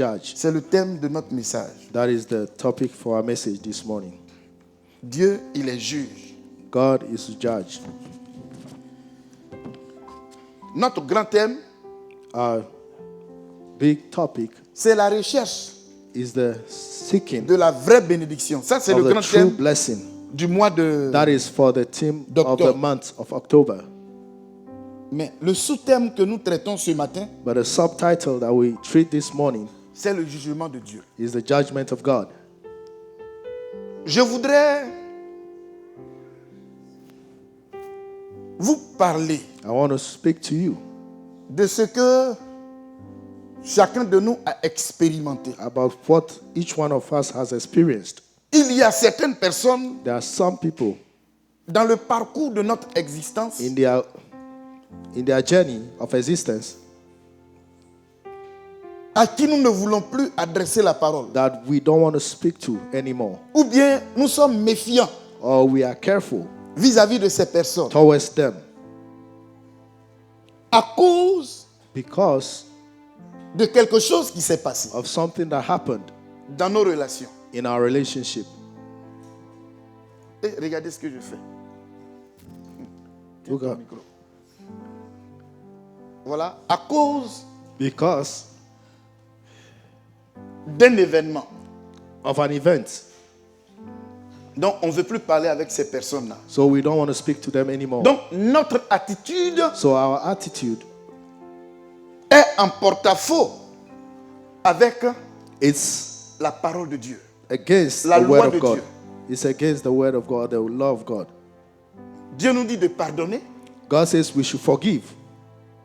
judge. C'est le thème de notre message. That is the topic for our message this morning. Dieu, il est juge. God is a judge. Notre grand thème, Our big topic c'est la recherche is the seeking de la vraie bénédiction. Ça, c'est of le the grand true thème blessing. du mois de... That is for the theme of the d'octobre. month of October. Mais le sous-thème que nous traitons ce matin, But the subtitle that we treat this morning c'est le jugement de Dieu. is the judgment of God. Je voudrais vous parler I want to speak to you de ce que chacun de nous a expérimenté. about what each one of us has experienced. Il y a certaines personnes There are some people dans le parcours de notre existence in their journey of existence à qui nous ne voulons plus adresser la parole. that we don't want to speak to anymore, Ou bien nous sommes méfiants or we are careful vis-à-vis de ces personnes towards them à cause because de quelque chose qui s'est passé of something that happened dans nos relations. in our relationship. Et regardez ce que je fais. Tiens Look ton up. micro. Voilà, à cause Because d'un événement of an event. dont on ne veut plus parler avec ces personnes-là. So we don't want to speak to them anymore. Donc notre attitude So our attitude est en porte-à-faux avec is la parole de Dieu. against La the loi word de of God. Dieu. It's against the word of God, the law of God. Dieu nous dit de pardonner. God says we should forgive.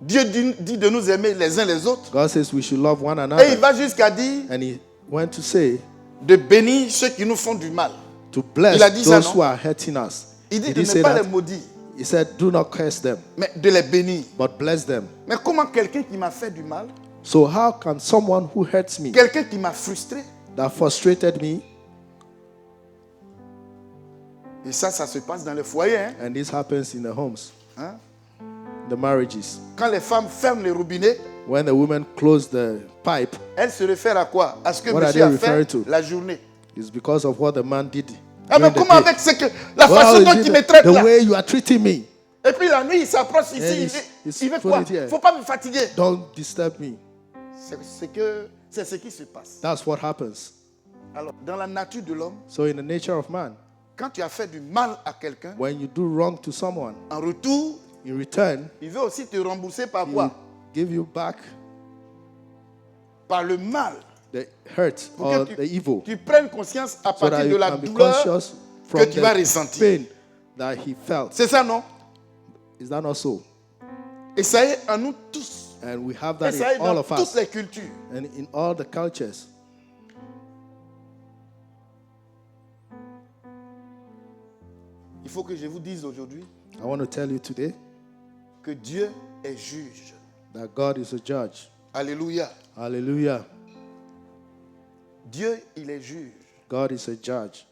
Dieu dit de nous aimer les uns les autres. God says we should love one Et il another. va jusqu'à dire And he went to say de bénir ceux qui nous font du mal. to bless Il a dit ça, those non? who are hurting us. Il dit Did de he ne say pas that? les maudire, He said, do not curse them, mais de les bénir. but bless them. Mais comment quelqu'un qui m'a fait du mal, So how can someone who hurts me, quelqu'un qui m'a frustré, that frustrated me, et ça se passe dans les foyers, hein? and this happens in the homes, Hein? the marriages, Quand les femmes ferment les robinets, when the women close the pipe, elles se réfèrent à quoi? À ce que What are monsieur a they fait referring to? la journée. it's because of what the man did. Ah mais during the comment day. avec ce que la Well, façon is dont it il me traite the là? way you are treating me. Et puis la nuit, il s'approche And ici, it's il veut put quoi? it here. Faut pas me fatiguer. Don't disturb me. C'est ce qui se passe. That's what happens. Alors, dans la nature de l'homme, So in the nature of man, quand tu as fait du mal à quelqu'un, when you do wrong to someone, en retour, in return, il veut aussi te rembourser par he will quoi? give you back Par le mal. the hurt Pour or que the evil, tu prennes conscience à so that partir de you la can be douleur conscious que from tu vas the ressentir. pain that he felt. C'est ça, non? Is that not so? Et ça est en nous tous. And we have Et that ça est in all dans of toutes us les cultures. and in all the cultures. Il faut que je vous dise aujourd'hui I want to tell you today que Dieu est juge. that God is a judge. Alléluia. Hallelujah. Dieu, il est juge. God is a judge.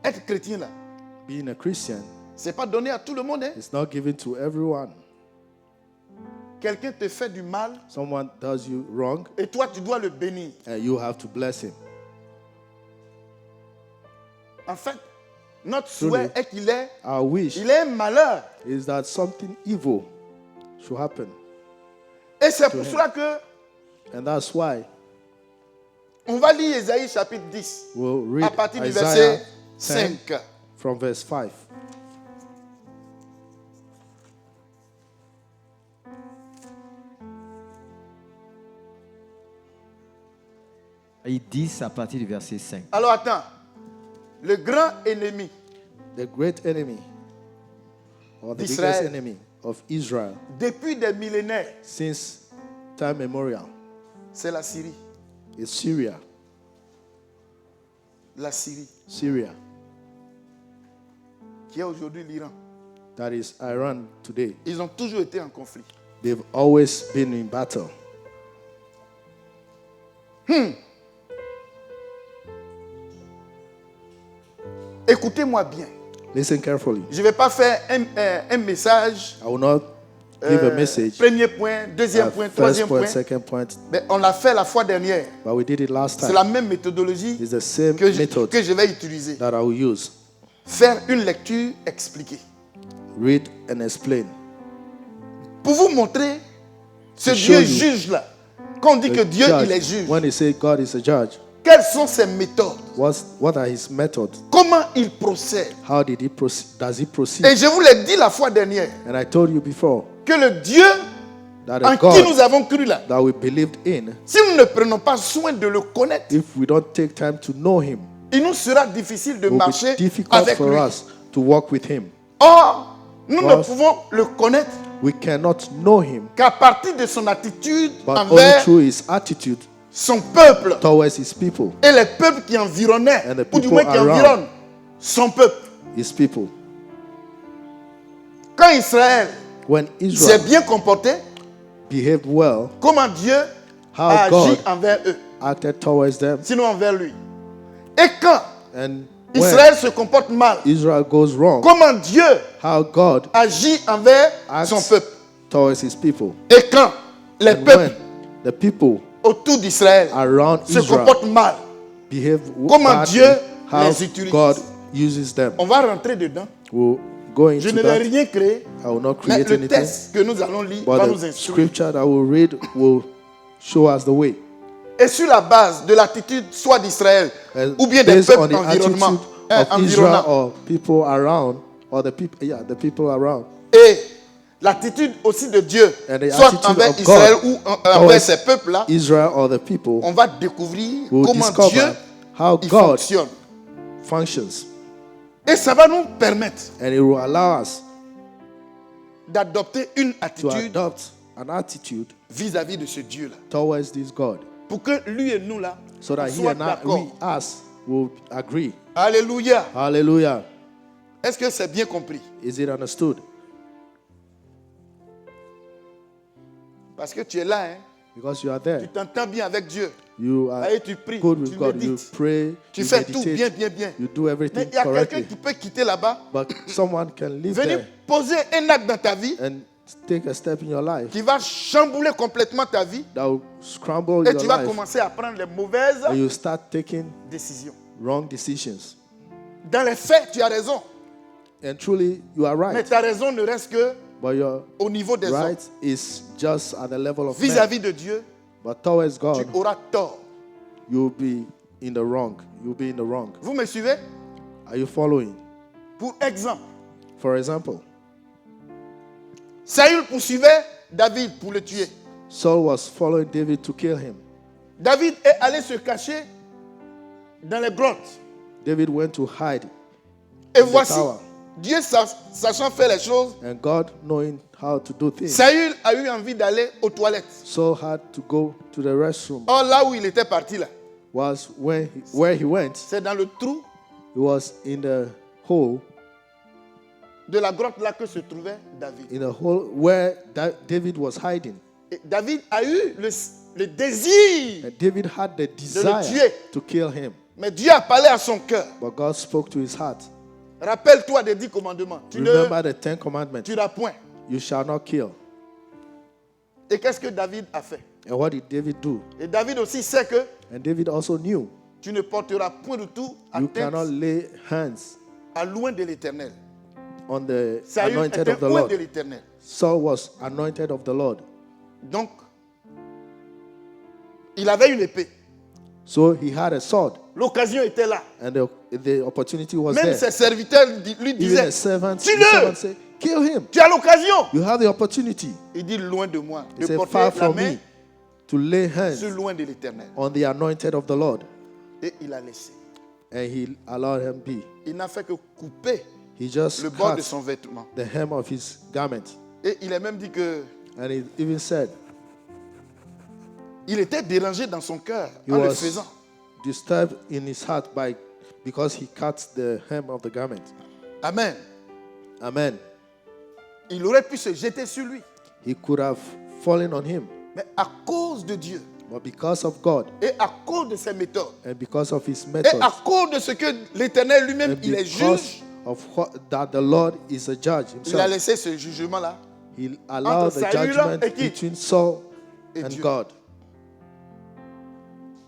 Être chrétien là, Being a Christian c'est pas donné à tout le monde. Hein? is not given to everyone. Quelqu'un te fait du mal Someone does you wrong et toi tu dois le bénir. and you have to bless him. En fait, notre souhait est qu'il ait, Our wish il ait un malheur. is that something evil should happen. Et c'est pour cela que And that's why on va lire Ésaïe chapitre 10 we'll à read partir du Isaiah verset 10 5. from verse 5. Ils disent à partir du verset 5. Alors attends, le grand ennemi The great enemy or the biggest d'Israël. enemy of Israel depuis des millénaires, since time memorial c'est la Syrie. is Syria. La Syrie, Syria, qui est aujourd'hui l'Iran. that is Iran today. Ils ont toujours été en conflit. They've always been in battle. Écoutez-moi bien. Listen carefully. Je ne vais pas faire un message, I will not give a message. premier point, deuxième point, First troisième point, point. second point. Mais on l'a fait la fois dernière. But we did it last C'est time. la même méthodologie It's the same que method je vais utiliser. that I will use. Faire une lecture expliquée. Read and explain. Pour vous montrer ce To Dieu show you juge là. Quand on dit que The Dieu, judge, il est juge. when they say God is a judge, Quelles sont ses méthodes? what are his methods? Comment il procède? How did he proceed? Does he proceed? Et je vous l'ai dit la fois dernière, And I told you before que le Dieu that en a qui God nous avons cru là, that we believed in, si nous ne prenons pas soin de le connaître, if we don't take time to know him, il nous sera difficile de it will marcher be difficult avec for lui. us to walk with him. Or, nous ne Because pouvons le connaître We cannot know him, qu'à partir de son attitude but only envers through his attitude son peuple towards his people. et les peuples qui environnaient, And the ou du people moins qui around. environnent son peuple. His people. Quand Israël When s'est Israel bien comporté, behaved well, comment Dieu how a agi God envers eux, acted towards them, sinon envers lui. Et quand and when Israël se comporte mal, Israel goes wrong, comment Dieu how God agit envers acts son peuple. towards his people. Et quand les And peuples when the people autour d'Israël around se Israel comportent mal, behave comment badly, Dieu how les utilise. God uses them. on va rentrer dedans. We'll go Je into ne vais that. rien créer, I will not mais create le anything, texte que nous allons lire va but nous the instruire. scripture that we'll read will show us the way. Et sur la base de l'attitude soit d'Israël And ou bien des based on peuples the environnement, attitude of Israel environnants, or people around, or the people around, et l'attitude aussi de Dieu, and the soit attitude envers of Israël God ou envers towards ces peuples-là, Israel or the people, on va découvrir will comment discover Dieu how il God fonctionne. functions, Et ça va nous permettre and it will allow us d'adopter une to attitude adopt an attitude vis-à-vis de ce Dieu-là. towards this God, Pour que lui et nous, là, so on that he soit and d'accord. us will agree. Alléluia. Hallelujah. Est-ce que c'est bien compris? Is it understood? Parce que tu es là, hein? Because you are Tu there, t'entends bien avec Dieu. you are Allez, tu pries, good with tu God. You médites. pray, Tu you fais tout meditate, bien, bien, bien. you do Mais everything il y a quelqu'un correctly. qui peut quitter là-bas, But someone can live venir there poser un acte dans ta vie and take a step in your life qui va chambouler complètement ta vie that will scramble et your tu vas life, commencer à prendre les mauvaises and you start taking décisions. wrong decisions. Dans les faits, tu as raison. And truly, you are Mais right. ta raison ne reste que But your au niveau des right hommes. is just at the level of man. Vis-à-vis de Dieu, But towards tu God, auras tort. you'll be in the wrong. You'll be in the wrong. Vous me suivez? Are you following? Pour exemple, For example, Saül poursuivait David pour le tuer. Saul was following David to kill him. David est allé se cacher dans les grottes. David went to hide. Et the voici, tower. Dieu sachant faire les choses, And God, knowing how to do things, Saül a eu envie d'aller aux toilettes. Saul had to go to the restroom. Or là où il était parti là, Was where he went, c'est dans le trou he was in the hole, de la grotte là que se trouvait David. in the hole where David was hiding. Et David a eu le désir, And David had the tuer. desire to kill him. mais Dieu a parlé à son cœur. But God spoke to his heart. Rappelle-toi des 10 commandements. Tu ne Remember the 10 commandments. tueras point. You shall not kill. Et qu'est-ce que David a fait? And what did David do? Et David aussi sait que And David also knew tu ne porteras point du tout you cannot atteinte lay hands à loin de l'Éternel. on the Saül anointed était of the loin Lord. de l'Éternel. Saul was anointed of the Lord. Donc, il avait une épée. So he had a sword. L'occasion était là. And the opportunity was Même there. ses serviteurs lui Even disaient, the servant tue-le, said, kill him. tu as l'occasion. You have the opportunity. Il dit loin de moi, He de said, porter far la from main me to lay hands sur loin de l'Éternel. on the anointed of the Lord. Et il a laissé. And he allowed him be. Il n'a fait que couper He just le bord de cut son vêtement. the hem of his garment. Et il a même dit que And he even said il était dérangé dans son cœur he en le was faisant. disturbed in his heart because he cut the hem of the garment. Amen. Amen. Il aurait pu se jeter sur lui. He could have fallen on him. Mais à cause de Dieu But because of God et à cause de ses méthodes and because of his et methods à cause de ce que l'Éternel lui-même, and il est because juge, that the Lord is a judge Il a himself. laissé ce jugement-là. He allowed Entre the Saül judgment et qui? between Saul Et and Dieu. God.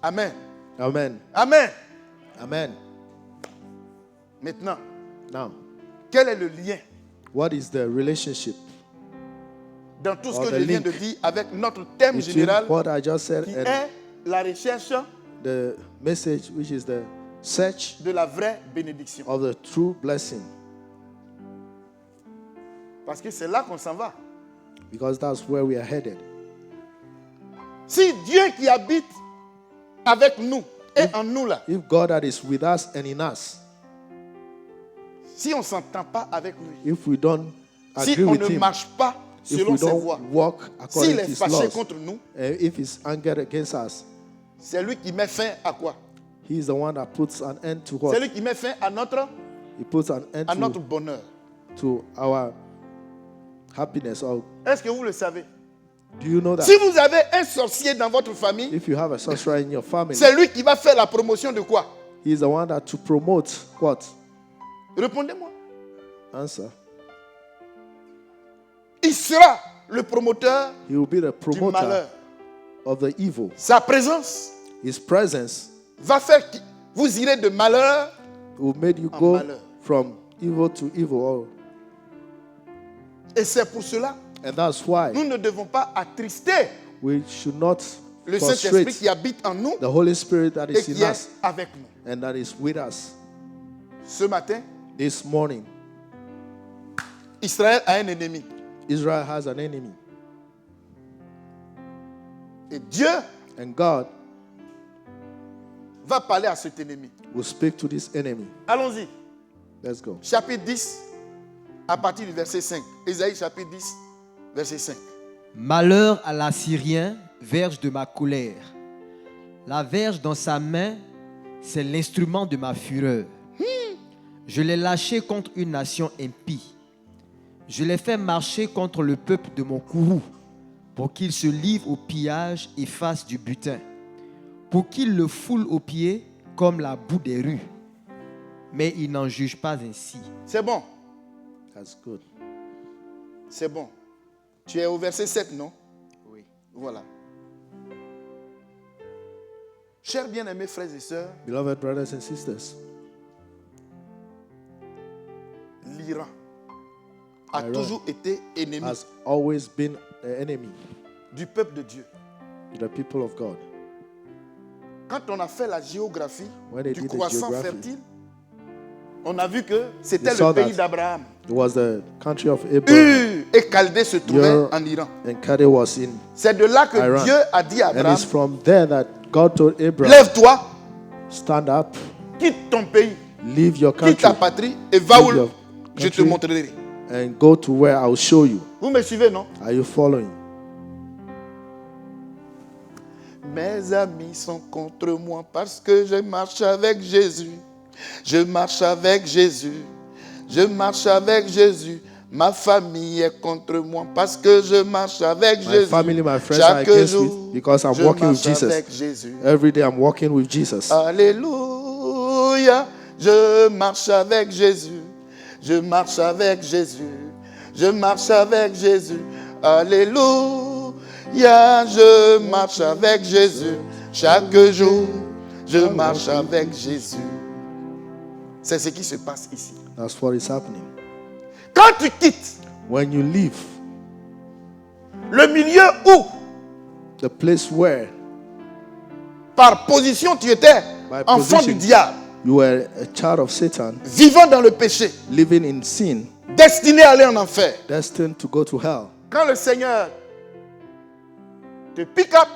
Amen. Amen. Amen. Amen. Maintenant, Now, quel est le lien what is the relationship dans tout ce Or que the je viens link de dire avec notre thème between général what I just said qui and est la recherche the message, which is the search de la vraie bénédiction? of the true blessing? Parce que c'est là qu'on s'en va. Because that's where we are headed. Si Dieu qui habite avec nous et en nous là, If God that is with us and in us, si on ne s'entend pas avec lui, if we don't si agree on with ne him, marche pas if selon we ses don't voies, walk according s'il to est his fâché laws, contre nous, if he's angered against us, c'est lui qui met fin à quoi? he is the one that puts an end to C'est what? lui qui met fin à notre He puts an end bonheur. to our happiness. Or Est-ce que vous le savez? do you know that? Si vous avez un sorcier dans votre famille, If you have a sorcerer in your family, c'est lui qui va faire la promotion de quoi? he is the one that to promote what? Répondez-moi. Answer. Il sera le promoteur He will be the du promoter malheur. of the evil. Sa présence His presence va faire que vous irez de malheur. will make you En go malheur. from evil to evil. Et c'est pour cela, And that's why nous ne devons pas attrister we should not le Saint-Esprit frustrate qui habite en nous the Holy Spirit that et is qui in est us avec nous. and that is with us. Ce matin, This morning, Israël a un ennemi. Israel has an enemy. Et Dieu And God va parler à cet ennemi. will speak to this enemy. Allons-y. Let's go. Chapitre 10, à partir du verset 5. Ésaïe chapitre 10, verset 5. Malheur à l'Assyrien, verge de ma colère. La verge dans sa main, c'est l'instrument de ma fureur. Je l'ai lâché contre une nation impie. Je l'ai fait marcher contre le peuple de mon courroux, pour qu'il se livre au pillage et fasse du butin, pour qu'il le foule aux pieds comme la boue des rues. Mais il n'en juge pas ainsi. C'est bon, That's good. c'est bon. Tu es au verset 7, non? Oui. Voilà. Chers bien-aimés frères et sœurs, Beloved brothers and sisters, l'Iran a Iran toujours été ennemi has always been the enemy du peuple de Dieu. to the people of God. Quand on a fait la géographie When they du did the croissant geography, fertile, on a vu que c'était we saw le pays that d'Abraham. It was the country of Abraham, Ur et Chaldée se trouvaient Ur en Iran. and Kade was in. C'est de là que Iran. Dieu a dit à And Abraham, it's from there that God told Abraham, lève-toi, stand up, quitte ton pays, leave your quitte country, ta patrie et va où Leave your je te country. montrerai. and go to where I will show you. Vous me suivez, non? Are you following? Mes amis sont contre moi parce que je marche avec Jésus. Je marche avec Jésus. Je marche avec Jésus. Ma famille est contre moi parce que je marche avec My Jésus. family, my friends are Chaque against jour, me because I'm je walking with marche Jesus. avec Jésus. Every day I'm walking with Jesus. Alléluia, je marche avec Jésus. Je marche avec Jésus. Je marche avec Jésus. Alléluia, je marche avec Jésus. Chaque jour, je marche avec Jésus. C'est ce qui se passe ici. That's what is happening. Quand tu quittes When you leave le milieu où, the place where par position, tu étais By enfant du position. diable, you were a child of Satan, vivant dans le péché, living in sin, destiné à aller en enfer. destined to go to hell, Quand le Seigneur te pick up,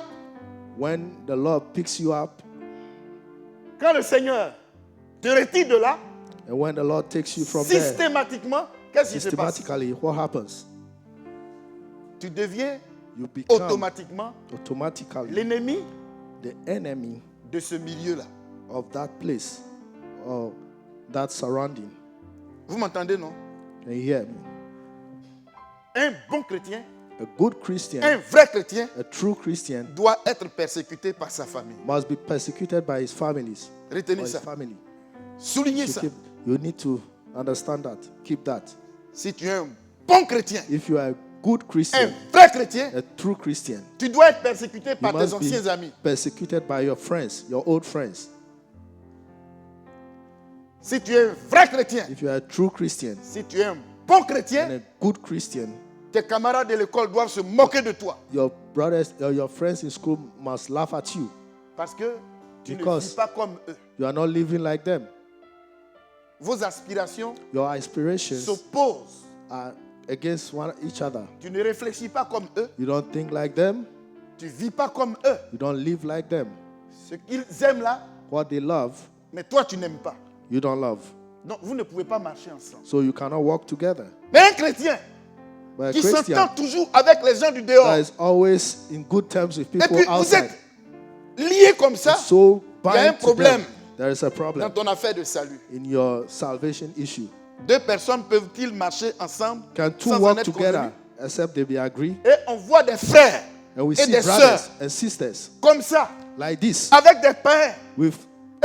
when the Lord picks you up quand le Seigneur te retire de là, and when the Lord takes you from there, systématiquement, qu'est-ce qui se passe? systematically, what happens? Tu deviens You become automatiquement automatically l'ennemi the enemy de ce milieu-là. of that place or that surrounding. Vous m'entendez, non? Can you hear me? Un bon chrétien, A good un Christian, vrai chrétien, a true Christian doit être persécuté par sa famille. must be persecuted by his families or Retenez his ça. family. Soulignez You ça. keep- you need to Understand that. Keep that. Si tu es un bon chrétien, If you are a good un Christian, vrai chrétien, a true Christian, tu dois être persécuté you par tes must be anciens amis. persecuted by your friends, your old friends. Si tu es un vrai chrétien, If you are a true Christian si tu es un bon and chrétien, a good Christian, tes camarades de l'école doivent se moquer de toi. your brothers or your friends in school must laugh at you Parce que tu ne Because- vis pas comme eux. you are not living like them. Vos aspirations Your aspirations s'opposent. are against each other. Tu ne réfléchis pas comme eux. You don't think like them. Tu vis pas comme eux. You don't live like them. Ce qu'ils aiment là, What they love, mais toi tu n'aimes pas. you don't love. Donc vous ne pouvez pas marcher ensemble. So you cannot walk together. Mais un chrétien But a qui Christian s'entend toujours avec les gens du dehors, that is always in good terms with et people puis vous outside, êtes liés comme ça so il y a un bind to problème them, there is a dans problem ton affaire de salut. in your salvation issue. Deux personnes peuvent-ils marcher ensemble Can two sans en walk être together convenus? except they be agree? Et on voit des frères And we et see des brothers sœurs and sisters comme ça, like this avec des pères, with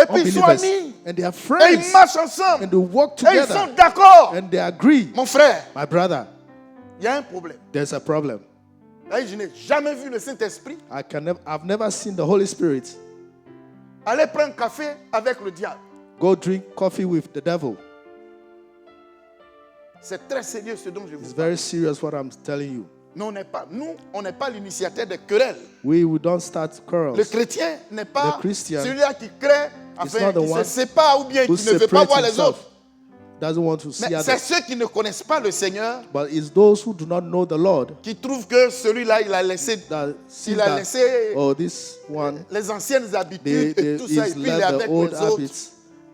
et puis ils sont unbelievers, amis, and they are et ils friends, marchent ensemble, and they walk et ils together, sont d'accord. and they agree. Mon frère, My brother, il y a un problème. there's a problem. Là, je n'ai jamais vu le Saint-Esprit I've never seen the Holy Spirit aller prendre un café avec le diable. go drink coffee with the devil. C'est très sérieux ce dont je It's vous parle. very serious what I'm telling you. Nous, on n'est pas l'initiateur des querelles. We don't start Le quarrels. chrétien n'est pas The Christian celui-là qui crée, enfin, not the qui se one sépare ou bien qui Who ne veut pas separates voir les himself, autres. doesn't want to see Mais c'est others. ceux qui ne connaissent pas le Seigneur But it's those who do not know the Lord qui trouvent que celui-là, il a laissé, that see il a that, laissé oh, this one, les anciennes habitudes et tout ça, et he's puis il est left the avec old les autres. habits.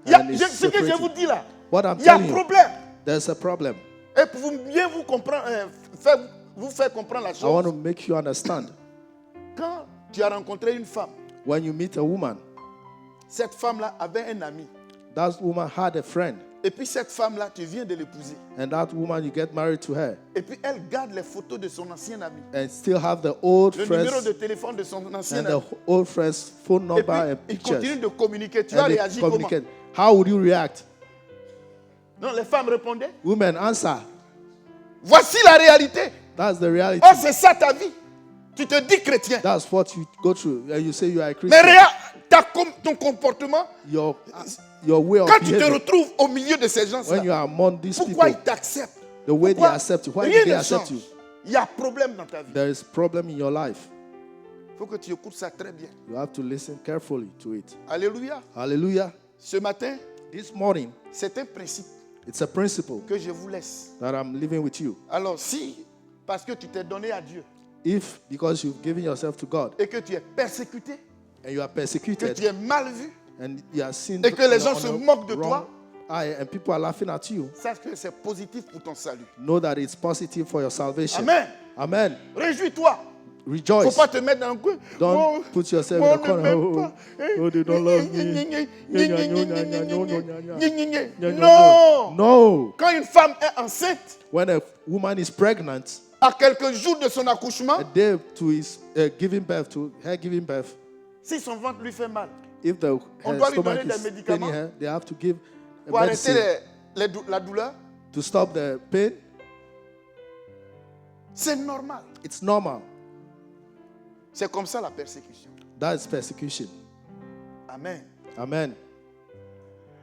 Ce And is que je vous separated. dis là, What I'm il y a un telling you, problème. there's a problem. Et pour bien vous comprendre, vous faire comprendre la I want to chose, make you understand. quand tu as rencontré une femme, When you meet a woman, cette femme-là avait un ami. that woman had a friend, Et puis cette femme-là, tu viens de l'épouser. and that woman, you get married to her, Et puis elle garde les photos de son ancien ami. and still have the old Le numéro friends de téléphone de son ancien and ami. the old friends' phone Et number puis and il pictures. continue de communiquer. Tu as And they réagi comment? communicate. How would you react? Non, les femmes répondaient. Women, answer. Voici la réalité. That's the reality. Oh, c'est ça ta vie. Tu te dis chrétien. That's what you go through. And you say you are a Mais Christian. ton comportement, Your way of quand tu te behaving, retrouves au milieu de ces when gens-là, you are among these pourquoi people, ils t'acceptent? the way they Pourquoi accept you, why rien do they ne accept change? you? Il y a problème dans ta vie. There is problem in your life. Il faut que tu écoutes ça très bien. You have to listen carefully to it. Alléluia. Hallelujah. Ce matin, This morning, c'est un principe it's a principle que je vous laisse. that I'm living with you. Alors si, parce que tu t'es donné à Dieu If, because you've given yourself to God et que tu es persécuté, and you are que persecuted tu es mal vu, and you are seen et que les gens on se a moquent de wrong toi, eye and people are laughing at you, sache que c'est positif pour ton salut. know that it's positive for your salvation. Amen. Amen. Réjouis-toi. Il ne faut Rejoice. pas te mettre dans le coin. Don't put yourself on in the ne corner. m'aime Oh, pas. oh, they don't love me. Non. No. Quand une femme est enceinte, When a woman is pregnant, à quelques jours de son accouchement, a day to his giving birth, to her giving birth, si son ventre lui fait mal, if the On her doit lui stomach donner des is médicaments paining her, they have to give a pour arrêter medicine la douleur, to stop the pain. c'est normal. It's normal. C'est comme ça la persécution. That is persecution. Amen. Amen.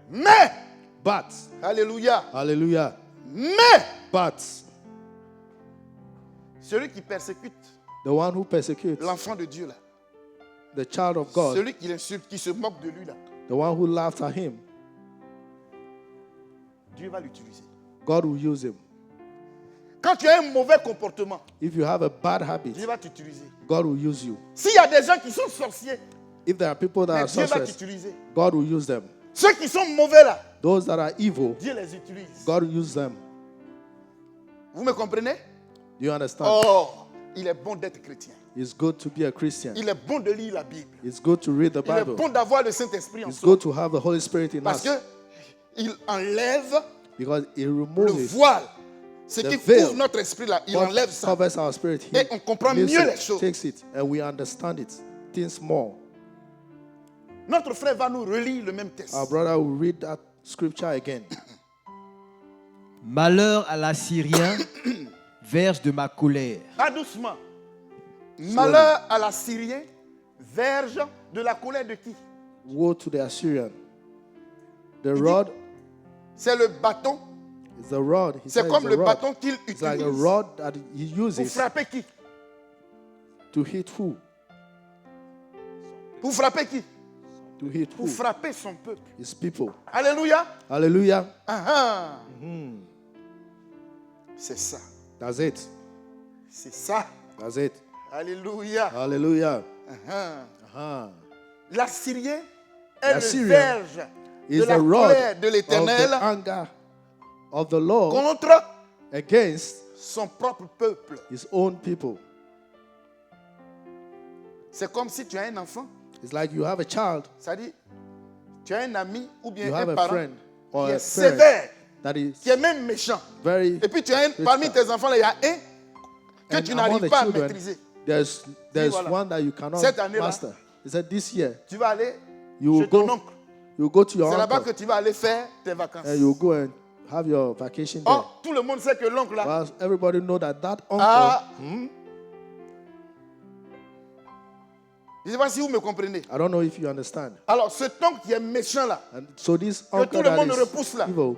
Mais, But, alléluia, hallelujah, mais, but celui qui persécute the one who persecutes l'enfant de Dieu là, the child of God, celui qui l'insulte, qui se moque de lui là, the one who laughed at him, Dieu va l'utiliser. God will use him. Quand tu as un mauvais comportement, If you have a bad habit, Dieu va t'utiliser. God will use you. S'il y a des gens qui sont sorciers, If there are people that mais are Dieu va sorcerers, t'utiliser. God will use them. Ceux qui sont mauvais là, Those that are evil, Dieu les utilise. God will use them. Vous me comprenez? Do you understand? Oh, il est bon d'être chrétien. It's good to be a Christian. Il est bon de lire la Bible. It's good to read the Il est Bible. bon d'avoir le Saint-Esprit en It's soi. good to have the Holy Spirit in Parce us que il enlève because it le removes voile. Ce the qui veil. couvre notre esprit là, il what enlève ça. covers our spirit. Et on comprend lifts mieux it, les choses. takes it, and we understand it. Things more. Notre frère va nous relire le même texte. Our brother will read that scripture again. Malheur à l'Assyrien, verge de ma colère. Pas doucement. Malheur à l'Assyrien, verge de la colère de qui? Woe to the Assyrian. The rod C'est le bâton. is the rod. He C'est says comme the le rod. bâton qu'il It's like a utilise rod that he pour uses frapper qui? to hit who? Pour frapper qui? To hit Pour who? frapper son peuple. His people. Alléluia. Hallelujah. Ah, ah. C'est ça. That's it. C'est ça. That's it. Alléluia. Hallelujah. Ah. Uh-huh. L'Assyrien est le L'Assyrien verge de Is la the rod colère de of l'Éternel the anger of the Lord contre against son propre peuple. his own people. C'est comme si tu as un enfant, It's like you have a child, ça dit, tu as un ami ou bien you have un a parent friend or qui a est parent sévère, that is qui est même méchant. very. Et puis tu as un, parmi tes enfants, là, il y a un que And tu among n'arrives the pas à children, maîtriser. there's voilà. one that you cannot Cette année-là, master. He said this year Tu vas aller you will chez ton go, oncle. you go to your C'est là-bas uncle que tu vas aller faire tes vacances. and you go and have your vacation there. Oh, tout le monde sait que l'oncle là, Whilst everybody know that uncle. ah, je ne sais pas si vous me comprenez. I don't know if you understand. Alors, cet oncle qui est méchant là, And so this tout uncle le that monde is repousse là. evil,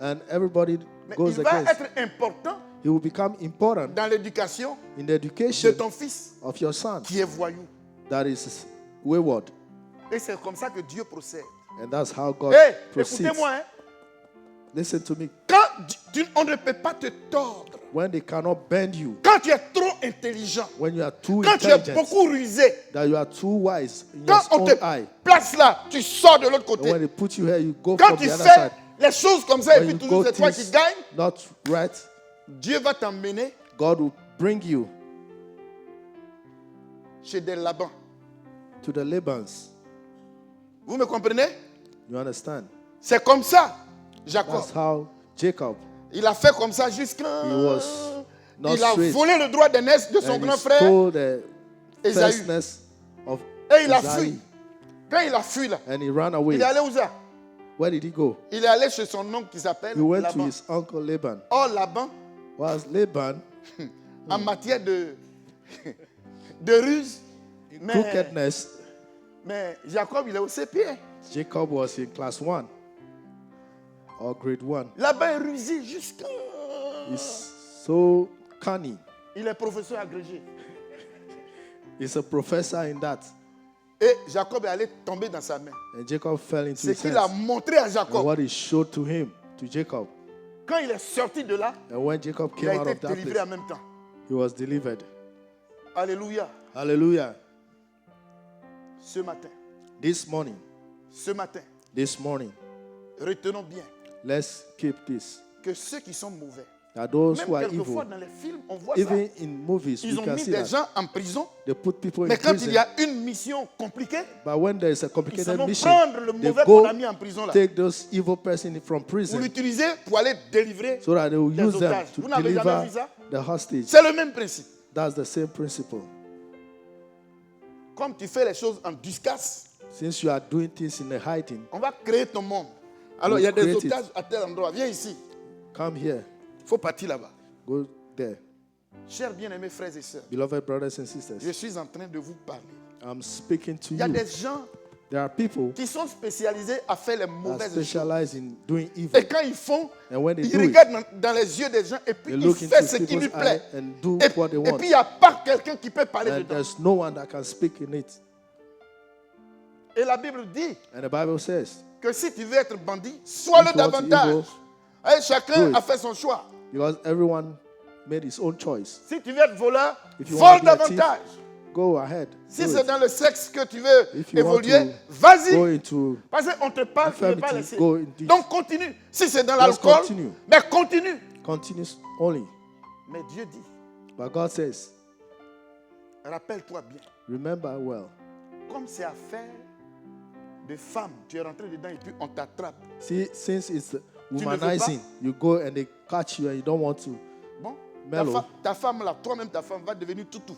and everybody mais goes il va against. être important He will become important dans l'éducation in the de education ton fils of your son qui est voyou. that is wayward, Et c'est comme ça que Dieu procède. and that's how God Hé, proceeds. écoutez-moi, hein. Listen to me. Quand on ne peut pas te tordre, When they cannot bend you, quand tu es trop intelligent, when you are too quand tu es intelligent, beaucoup rusé, that you are too wise in quand your on own te eye, place là, tu sors de l'autre and when côté. they put you here, you go Quand from tu the other fais side. les choses comme ça et When puis you toujours go c'est toi qui things gagne, not right, Dieu va t'emmener God will bring you chez des Laban. to the Labans. Vous me comprenez? You understand? C'est comme ça, Jacob. That's how Jacob, Il a fait comme ça jusqu'à... he was not Il a straight, volé le droit d'aînesse de son and he grand frère stole the Esaü. firstness of Et il a Isaiah, fui. Quand il a fui là, and he ran away. il est allé où ça? Where did he go? Il est allé chez son oncle qui s'appelle He went to Laban. his uncle Laban. Or Laban, Whilst Laban, en matière de ruse, crookedness, mais Jacob, il est au CP. Jacob was in class 1 or grade 1. Laban est rusé jusqu'à... He's so cunning. Il est professeur agrégé. He's a professor in that. Et Jacob est allé tomber dans sa main. And Jacob fell into Ce his qu'il a hands. montré à And Jacob. what he showed to him, to Jacob. Quand il est sorti de là, And when Jacob il came a out été of that délivré place, en même temps. he was delivered. Alléluia. Hallelujah. Ce matin, This morning, retenons bien let's keep this. que ceux qui sont mauvais, That those même who are quelquefois evil, dans les films, on voit ça. even in movies, Ils we ont can mis see des that. gens en prison, They put people mais in quand il prison. y a une mission compliquée, But when there is a ils s'en complicated vont mission, prendre le they mauvais qu'on a go mis en prison là, take those evil person from pour prison l'utiliser pour aller délivrer. so that they will des use them otages. to Vous n'avez jamais deliver vu ça? the hostage. C'est le même principe. That's the same principle. Comme tu fais les choses en discasse, Since you are doing things in the hiding, on va créer ton monde. Alors, We'll il y a des create it. otages à tel endroit. Viens ici. come here, Il faut partir là-bas. go there. Chers bien-aimés frères et sœurs, Beloved brothers and je sisters, suis en train de vous parler. I'm speaking to Il y a you. des gens There are people qui sont spécialisés à faire les that mauvaises choses. specialize in doing evil. Et quand ils font, And when they ils do it, regardent dans les yeux des gens et puis they ils look font into ce qui lui people's plaît. eye and do Et what they puis want. il n'y a pas quelqu'un qui peut parler And dedans. there's no one that can speak in it. Et la Bible dit And the Bible says, que si tu veux être bandit, sois-le If you want to davantage. evil, Et chacun do it. a fait son choix. because everyone made his own choice. Si tu veux être voleur, If you vole want to be a thief, davantage. Go ahead. Si do c'est it. dans le sexe que tu veux If you want évoluer, to vas-y. Go into Parce qu'on te parle, tu ne veux pas infirmity, laisser. go in this. Donc continue. Si c'est dans Just l'alcool, continue. mais continue. continues only. Mais Dieu dit, But God says, rappelle-toi bien, remember well. comme c'est affaire de femme, tu es rentré dedans et puis on t'attrape. See, since it's ne veux womanizing, you go and they catch you and you don't want to. Bon, Mellow. ta femme là, toi-même ta femme va devenir toutou.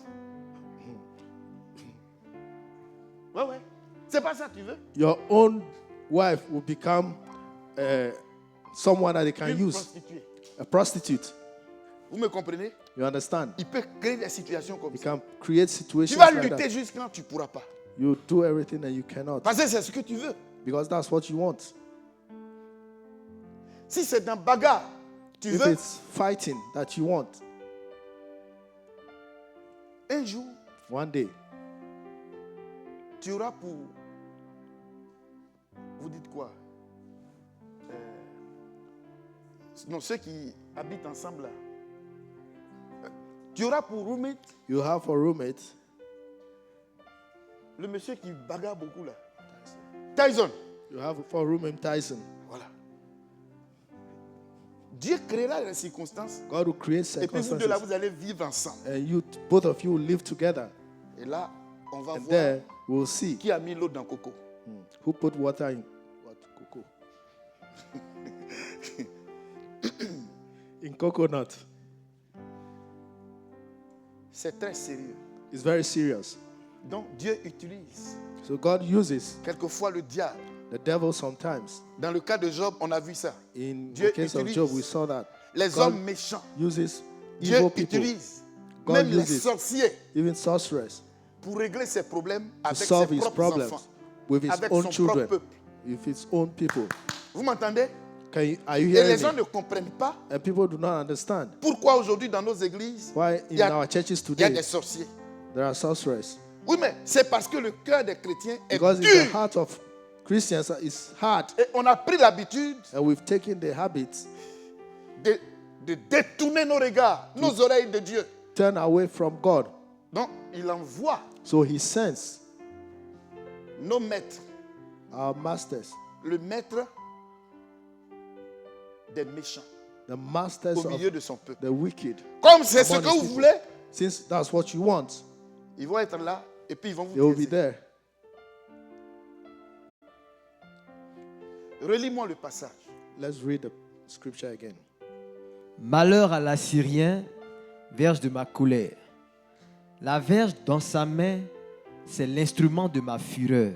Ouais, ouais. C'est pas ça que tu veux? Your own wife will become someone that they can Une use. prostituée. A prostitute, Vous me comprenez? you understand? Il peut créer des situations comme You ça. can create Tu situations vas like lutter that. jusqu'à quand tu ne pourras pas. You do everything and you cannot Parce que c'est ce que tu veux. because that's what you want. Si c'est dans bagarre, tu If veux, it's fighting that you want, un jour, one day tu auras pour... Vous dites quoi? Non, ceux qui habitent ensemble là. Tu auras pour roommate you have a roommate, le monsieur qui bagarre beaucoup là. Tyson. you have for roommate Tyson. Voilà. Dieu créera les circonstances. God will create Et puis vous deux là, circumstances, vous allez vivre ensemble. and you, both of you, will live together. Et là, on va And voir there we'll see qui a mis l'eau dans le coco. who put water in what cocoa. In coconut. C'est très sérieux. It's very serious. Donc Dieu utilise So God uses quelquefois le diable. the devil sometimes. Dans le cas de Job, on a vu ça. In Dieu the case of utilise Job, we saw that. Les God hommes méchants. uses Dieu evil people, utilise God même les uses sorciers even sorcerers, pour régler ses problèmes to avec ses solve his propres problems enfants, with his avec own son children, propre peuple. with his own people. Vous m'entendez? Are you Et les hearing gens me? ne comprennent pas And people do not understand pourquoi aujourd'hui dans nos églises, why il in y a- our churches il y a today des sorciers. there are sorcerers. Oui, mais c'est parce que le cœur des chrétiens est Because in dur. the heart of Christians is hard, Et on a pris l'habitude and we've taken the habit, de détourner nos regards, nos oreilles de Dieu. turn away from God. Donc, il envoie So he sends nos maîtres, our masters, le maître des méchants, the masters au milieu of de son peuple. the wicked. Comme c'est ce among que his vous people. voulez, Since that's what you want, ils vont être là et puis ils vont they vous will be piéger. there. Relis-moi le passage. Let's read the scripture again. Malheur à l'Assyrien, verge de ma colère. La verge dans sa main, c'est l'instrument de ma fureur.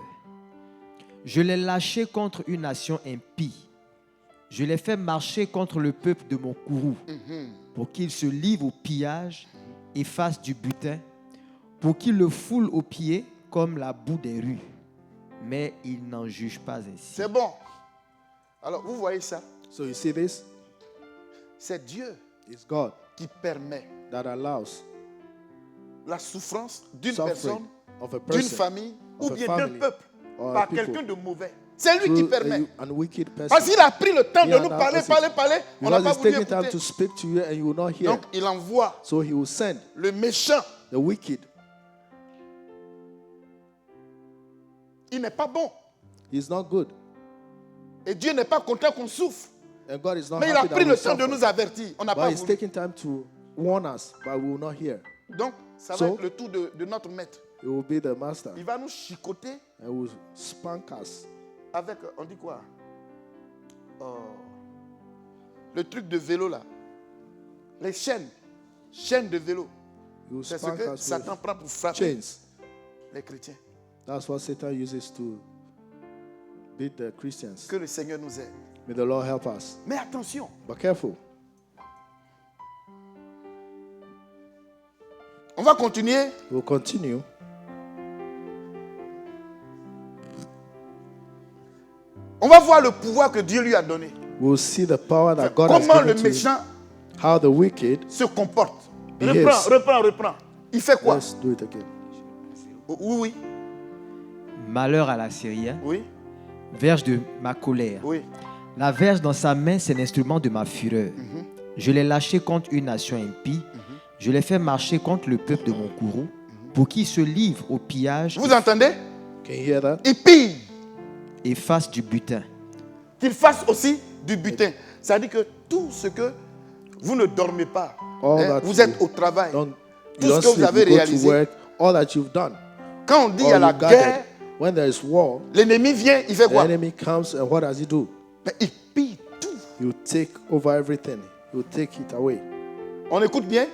Je l'ai lâché contre une nation impie. Je l'ai fait marcher contre le peuple de mon courroux, pour qu'il se livre au pillage et fasse du butin, pour qu'il le foule aux pieds comme la boue des rues. Mais il n'en juge pas ainsi. C'est bon. Alors, vous voyez ça? So you see this? C'est Dieu It's God qui permet that allows la souffrance d'une suffering personne, of a d'une person famille ou of a bien d'un family peuple or a par people quelqu'un de mauvais. C'est lui qui through permet. an wicked person. Parce qu'il a pris le temps de Yeah, nous that parler, was it. parler. On n'a Because pas he's voulu taking time écouter. to speak to you and you will not hear. Donc, il envoie So he will send le méchant. the wicked. Il n'est pas bon. He's not good. Et Dieu n'est pas content qu'on souffre. And God is not Mais il a happy pris that le we temps de suffer. nous avertir. On n'a pas But he's voulu. taking time to warn us, but we will not hear. Donc, ça va So- être le tour de notre maître. He will be the master Il va nous chicoter and will spank us avec, on dit quoi? Le truc de vélo là. Les chaînes de vélo. He will C'est ce spank que us Satan with prend pour frapper chains. les chrétiens. That's what Satan uses to beat the Christians. Que le Seigneur nous aide. May the Lord help us. Mais attention, But careful. on va continuer. We'll continue. On va voir le pouvoir que Dieu lui a donné. We'll see the power that God has Comment le given to him. méchant How the wicked. se comporte. Behaves. Reprends. Il fait quoi? Let's do it again. Oui, Malheur à l'Assyrien, oui, verge de ma colère. oui. La verge dans sa main, c'est l'instrument de ma fureur. Je l'ai lâché contre une nation impie. Je l'ai fait marcher contre le peuple de mon courroux, pour qu'il se livre au pillage Vous entendez? Can you hear that? Il pille. et fasse du butin. Qu'il fasse aussi du butin. Ça dit que tout ce que vous ne dormez pas, All that vous you êtes au travail. Don't, Tout you ce don't que vous sleep, avez you go to réalisé. work, all that you've done. Quand on dit il y All a la you gathered. guerre, When there is war, l'ennemi vient, il fait the quoi? enemy comes and what does he do? Mais il pille tout. You take over everything. You take it away. On écoute bien?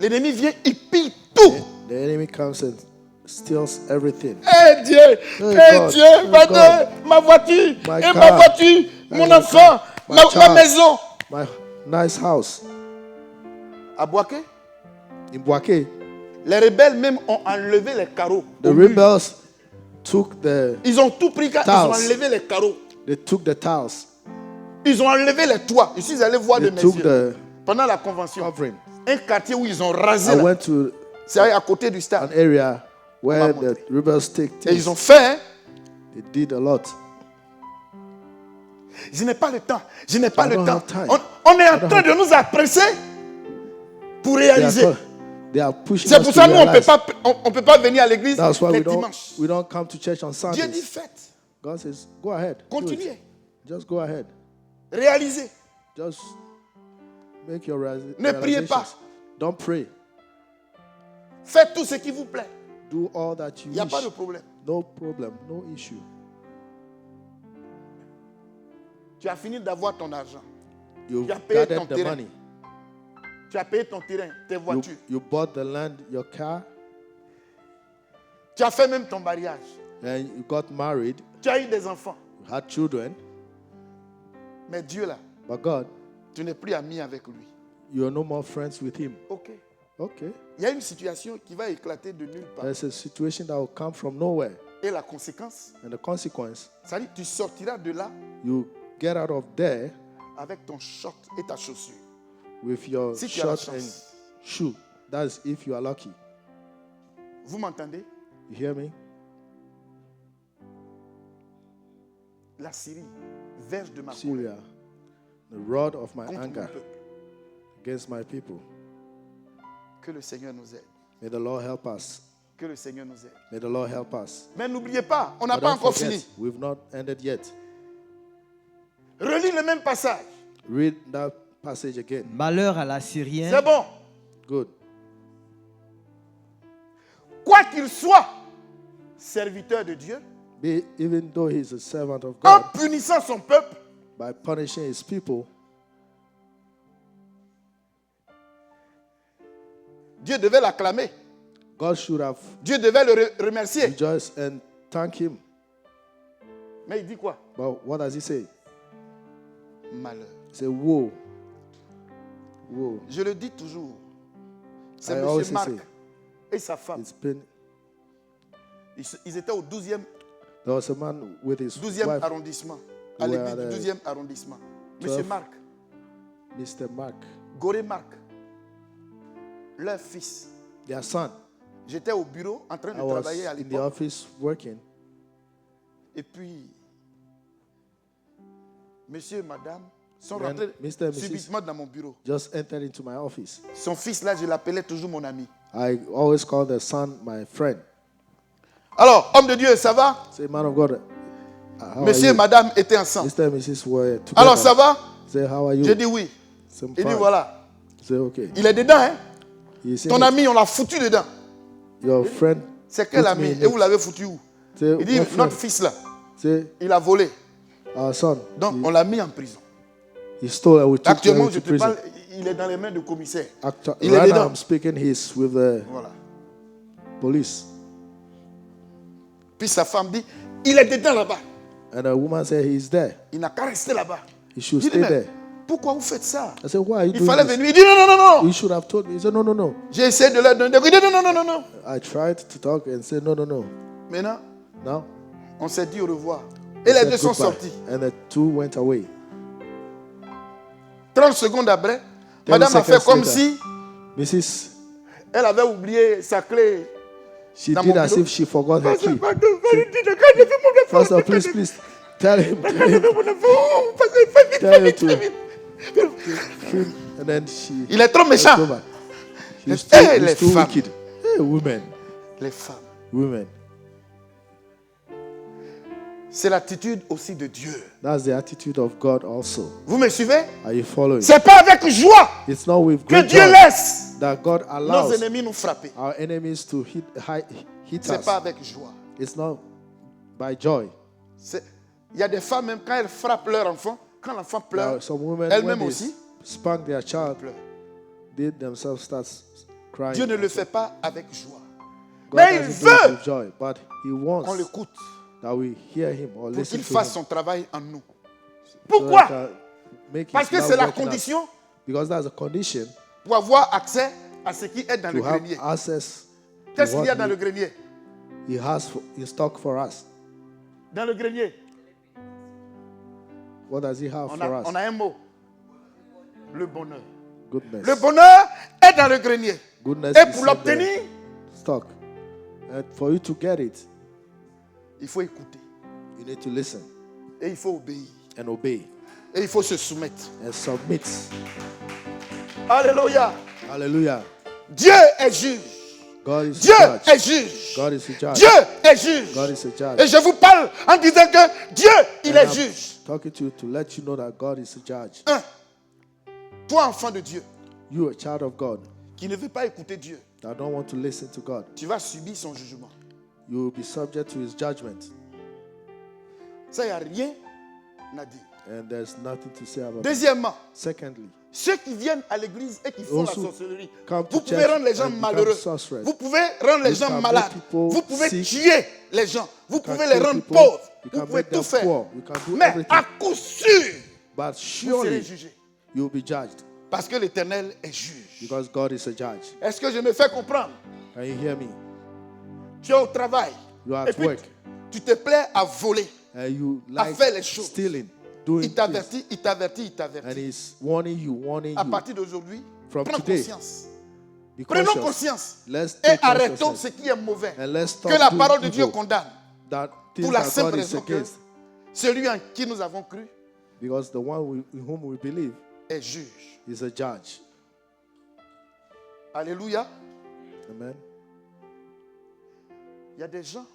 L'ennemi vient, il pille tout. The enemy comes and steals everything. Dieu, God, Dieu, hey God. ma voiture, My et car, ma voiture, my mon car, enfant, my ma child. maison. nice house À Boaké, in Boaké. les rebelles même ont enlevé les carreaux. The au mur. rebels took the Ils ont tout pris, ils ont Tiles. enlevé les carreaux. they took the tiles. Ils ont enlevé les toits. Je suis allé voir de They mes took yeux. the Pendant la convention, covering. un quartier où ils ont rasé, I là. went to C'est à côté du an stade. area where On va the rebels take Et ils things. ont fait, hein. They did a lot. Je n'ai pas le temps. Je n'ai pas I le don't temps. have time. On est en train de nous appresser pour They are, réaliser. they are pushing C'est us pour to ça que nous, realize. on peut pas venir à l'église That's why les we dimanches. don't come to church on Dieu dit Sundays. faites. God says, go ahead. do it. Continuez. Just go ahead. Réalisez. Just make your Ne priez pas. realizations. Don't pray. Faites tout ce qui vous plaît. Do all that you Il n'y a wish. pas de problème. No problem, no issue. Tu as fini d'avoir ton argent. You Tu as payé ton gathered the terrain. money. Tu as payé ton terrain, tes voitures. You bought the land, your car, Tu as fait même ton mariage. and you got married. Tu as eu des enfants. You had children. Mais Dieu là, But God, tu n'es plus ami avec lui. you are no more friends with Him. Ok. Okay. Il y a une situation qui va éclater de nulle part. There's a situation that will come from nowhere. Et la conséquence, And the consequence, ça dit que tu sortiras de là you get out of there avec ton short et ta chaussure. with your Si tu as la short and chance. shoe. That's if you are lucky. Vous m'entendez? You hear me? La Syrie, verge de ma colère Syria, the rod of my contre mon anger peuple. against my people. Que le Seigneur nous aide. May the Lord help us. Que le Seigneur nous aide. May the Lord help us. Mais n'oubliez pas, on n'a But pas don't encore forget, fini. we've not ended yet. Relis le même passage. Read that passage again. Malheur à l'Assyrien C'est bon. Good. Quoi qu'il soit serviteur de Dieu, Even though he's a servant of en God, punissant son peuple, by punishing his people, Dieu devait l'acclamer. God should have Dieu devait le remercier. rejoiced and thanked him. Mais il dit quoi? But what does he say? Malheur. He said, woe. Woe. Je le dis toujours. C'est I always M. Marc say, et sa femme. It's been, Ils étaient au 12e there was a man with his wife, arrondissement. À who l'église were du the 12e arrondissement. M. 12 Marc, Mr. Mark, Goré Marc, leur fils. their son. J'étais au bureau en train de I was travailler à in the l'époque. office working. Et puis, monsieur et madame sont Then rentrés Mr. and Mrs. subitement dans mon bureau. Just entered into my office. Son fils là, je l'appelais toujours mon ami. I always call the son my friend. Alors, homme de Dieu, ça va? Say, man of God, how Monsieur et are you? madame étaient ensemble. Mr. and Mrs. were together. Alors, ça va? Say, how are you? J'ai dit oui. Say, I'm Il dit fine. voilà. Say, okay. Il est dedans, hein? You see Ton me? ami, on l'a foutu dedans. Your friend. C'est quel put ami? me in Et vous it. l'avez foutu où? Say, Il dit, what friend? notre fils là, Say, il a volé. our son. Donc, on l'a mis en prison. He stole and we took him Actuellement, je to te prison. parle, il est dans les mains du commissaire. Il est Right now dedans. I'm speaking, he's with the Voilà. police. Puis sa femme dit, il est dedans là-bas. And a woman said, he's there. Il n'a qu'à rester là-bas. He should Je dis, stay mais there. pourquoi vous faites ça? I said, why are you Il doing fallait this? venir. Il dit, non, non, non, non. You should have told me. He said, no, no, no. J'ai essayé de leur donner. Il dit, non, non, non, non, non. I tried to talk and said, no, no, no. Maintenant, Now, on s'est dit au revoir. we Et les said deux sont goodbye. sortis. And the two went away. 30 secondes après, 30 madame a fait seconds comme later. si Mrs. elle avait oublié sa clé. She Dans did mon as bureau. if she forgot her key. Pasteur, Pastor, please, please, tell him to fais vite, to fais vite. him. And then she Il est trop méchant. go back. She's Eh, les he's too femmes. wicked. Hey, women, Les femmes. women. C'est l'attitude aussi de Dieu. That's the attitude of God also. Vous me suivez? Are you following? C'est pas avec joie It's not with que great Dieu joy laisse that God nos allows ennemis nous frapper. our enemies to hit C'est us. pas avec joie. It's not by joy. Il y a des femmes, même quand elles frappent leur enfant, quand l'enfant Now, pleure, some women, elles-mêmes when aussi, they spank their child, pleurent. they themselves start crying. Dieu ne le fait pas avec joie. God Mais il doesn't do it veut with joy, but He qu'on wants l'écoute that we hear Him or pour listen qu'il to fasse Him. son travail en nous. So Pourquoi? that, make Parce His que love c'est la work in us. condition Because that's a condition pour avoir accès à ce qui est dans le to have grenier. access to Qu'est-ce qu'il y a what dans le grenier? He has in stock for us. Dans le grenier, What does He have on for a, us? on a un mot. Le bonheur. Goodness. Le bonheur est dans le grenier. Goodness Et is pour in l'obtenir, the stock. And for you to get it, il faut écouter. you need to listen Et il faut obéir. and obey Et il faut se soumettre. and submit. Alléluia. Hallelujah. Dieu est juge. God is Dieu in est charge. juge. God is in charge. Dieu est juge. God is in charge. Et je vous parle en disant que Dieu, il And est I'm juge. talking to you to let you know that God is in charge. Toi, enfant de Dieu, You, a child of God, qui ne veut pas écouter Dieu, that don't want to listen to God, tu vas subir son jugement. you will be subject to His judgment. Ça, il n'y a rien à dire. And there's nothing to say about it. Deuxièmement, Secondly, ceux qui viennent à l'église et qui font la Also, sorcellerie, come to vous pouvez church rendre les gens and become malheureux. sorcerers. Vous pouvez rendre les You gens can malades. make people Vous pouvez sick. tuer les gens. Vous You can pouvez les kill rendre people. pauvres. You Vous can pouvez make tout them faire. poor. You can do Mais everything. à coup sûr, But vous serez surely jugés. you will be judged Parce que l'Éternel est juge. because God is a judge. Est-ce que je me fais comprendre? Can you hear me? Tu es au travail. You are Et at puis, work tu te plais à voler. and you like faire les choses. stealing, doing Il things, t'avertit, il t'avertit, il and t'avertit. He's warning you. À partir d'aujourd'hui, From prends today, conscience. Be Prenons conscious. conscience. Let's Et take arrêtons consciousness ce qui est mauvais. and let's stop Que la doing parole de Dieu evil condamne. that things Pour la that simple God is raison que against, celui en qui nous avons cru because the one in whom we believe est juge. is a judge. Alléluia. Amen. Il y a des gens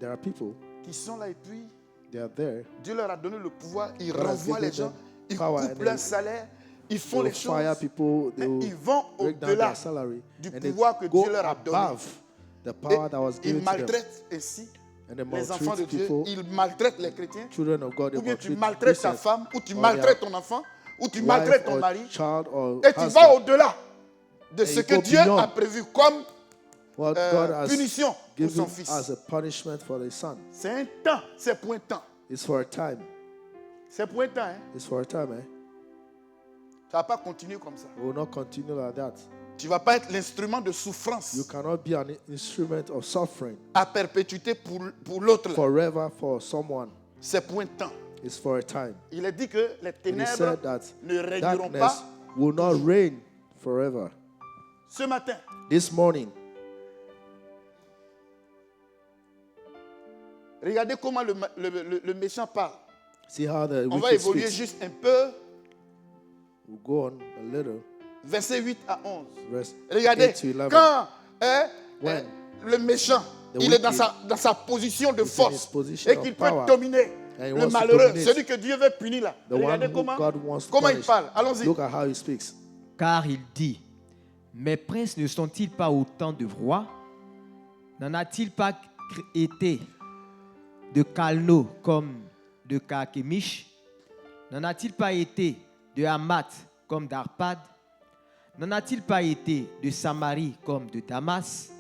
There are people, qui sont là et puis they are there. Dieu leur a donné le pouvoir. Ils God has renvoient les given gens. them Ils power coupent and leur they- salaire. Ils font They les will fire choses. people, they Mais will ils vont break down au-delà their salary, du and they pouvoir que go Dieu leur a donné. above the Et power that was ils given to them. maltraitent ainsi And they les enfants de maltreat Dieu. people, Ils maltraitent les chrétiens. children of God, they Ou bien tu maltreat maltraites ta Christians, femme, ou tu or maltraites their ton enfant, ou tu wife maltraites ton or mari. child or Et tu vas husband. au-delà de And ce you que go Dieu beyond a prévu comme What God has punition pour given son fils. as a punishment for his son. C'est un temps, c'est pour un temps. It's for a time. C'est pour un temps. Hein. It's for a time, eh? Ça ne va pas continuer comme ça. We will not continue like that. Tu ne vas pas être l'instrument de souffrance You cannot be an instrument of suffering à perpétuité pour l'autre. là. forever for someone. C'est pour un temps. It's for a time. Il est dit que les And he ténèbres said that ne régneront darkness pas. will not reign forever. Ce matin, This morning, regardez comment le méchant parle. see how the On va wicked évoluer speaks. juste un peu. We'll go on a little. Versets 8 à 11. Verse Regardez, 8 to 11. quand When le méchant, the il est dans wicked sa position de is in his force position et of qu'il peut power, dominer and he le wants to malheureux, dominate celui que Dieu veut punir là. the one Regardez who comment, God wants to comment il punish. parle. Allons-y. Look at how he speaks. Car il dit, mes princes ne sont-ils pas autant de rois? N'en a-t-il pas été de Calno comme de Carchemish? N'en a-t-il pas été de Hamath comme d'Arpad? N'en a-t-il pas été de Samarie comme de Damas?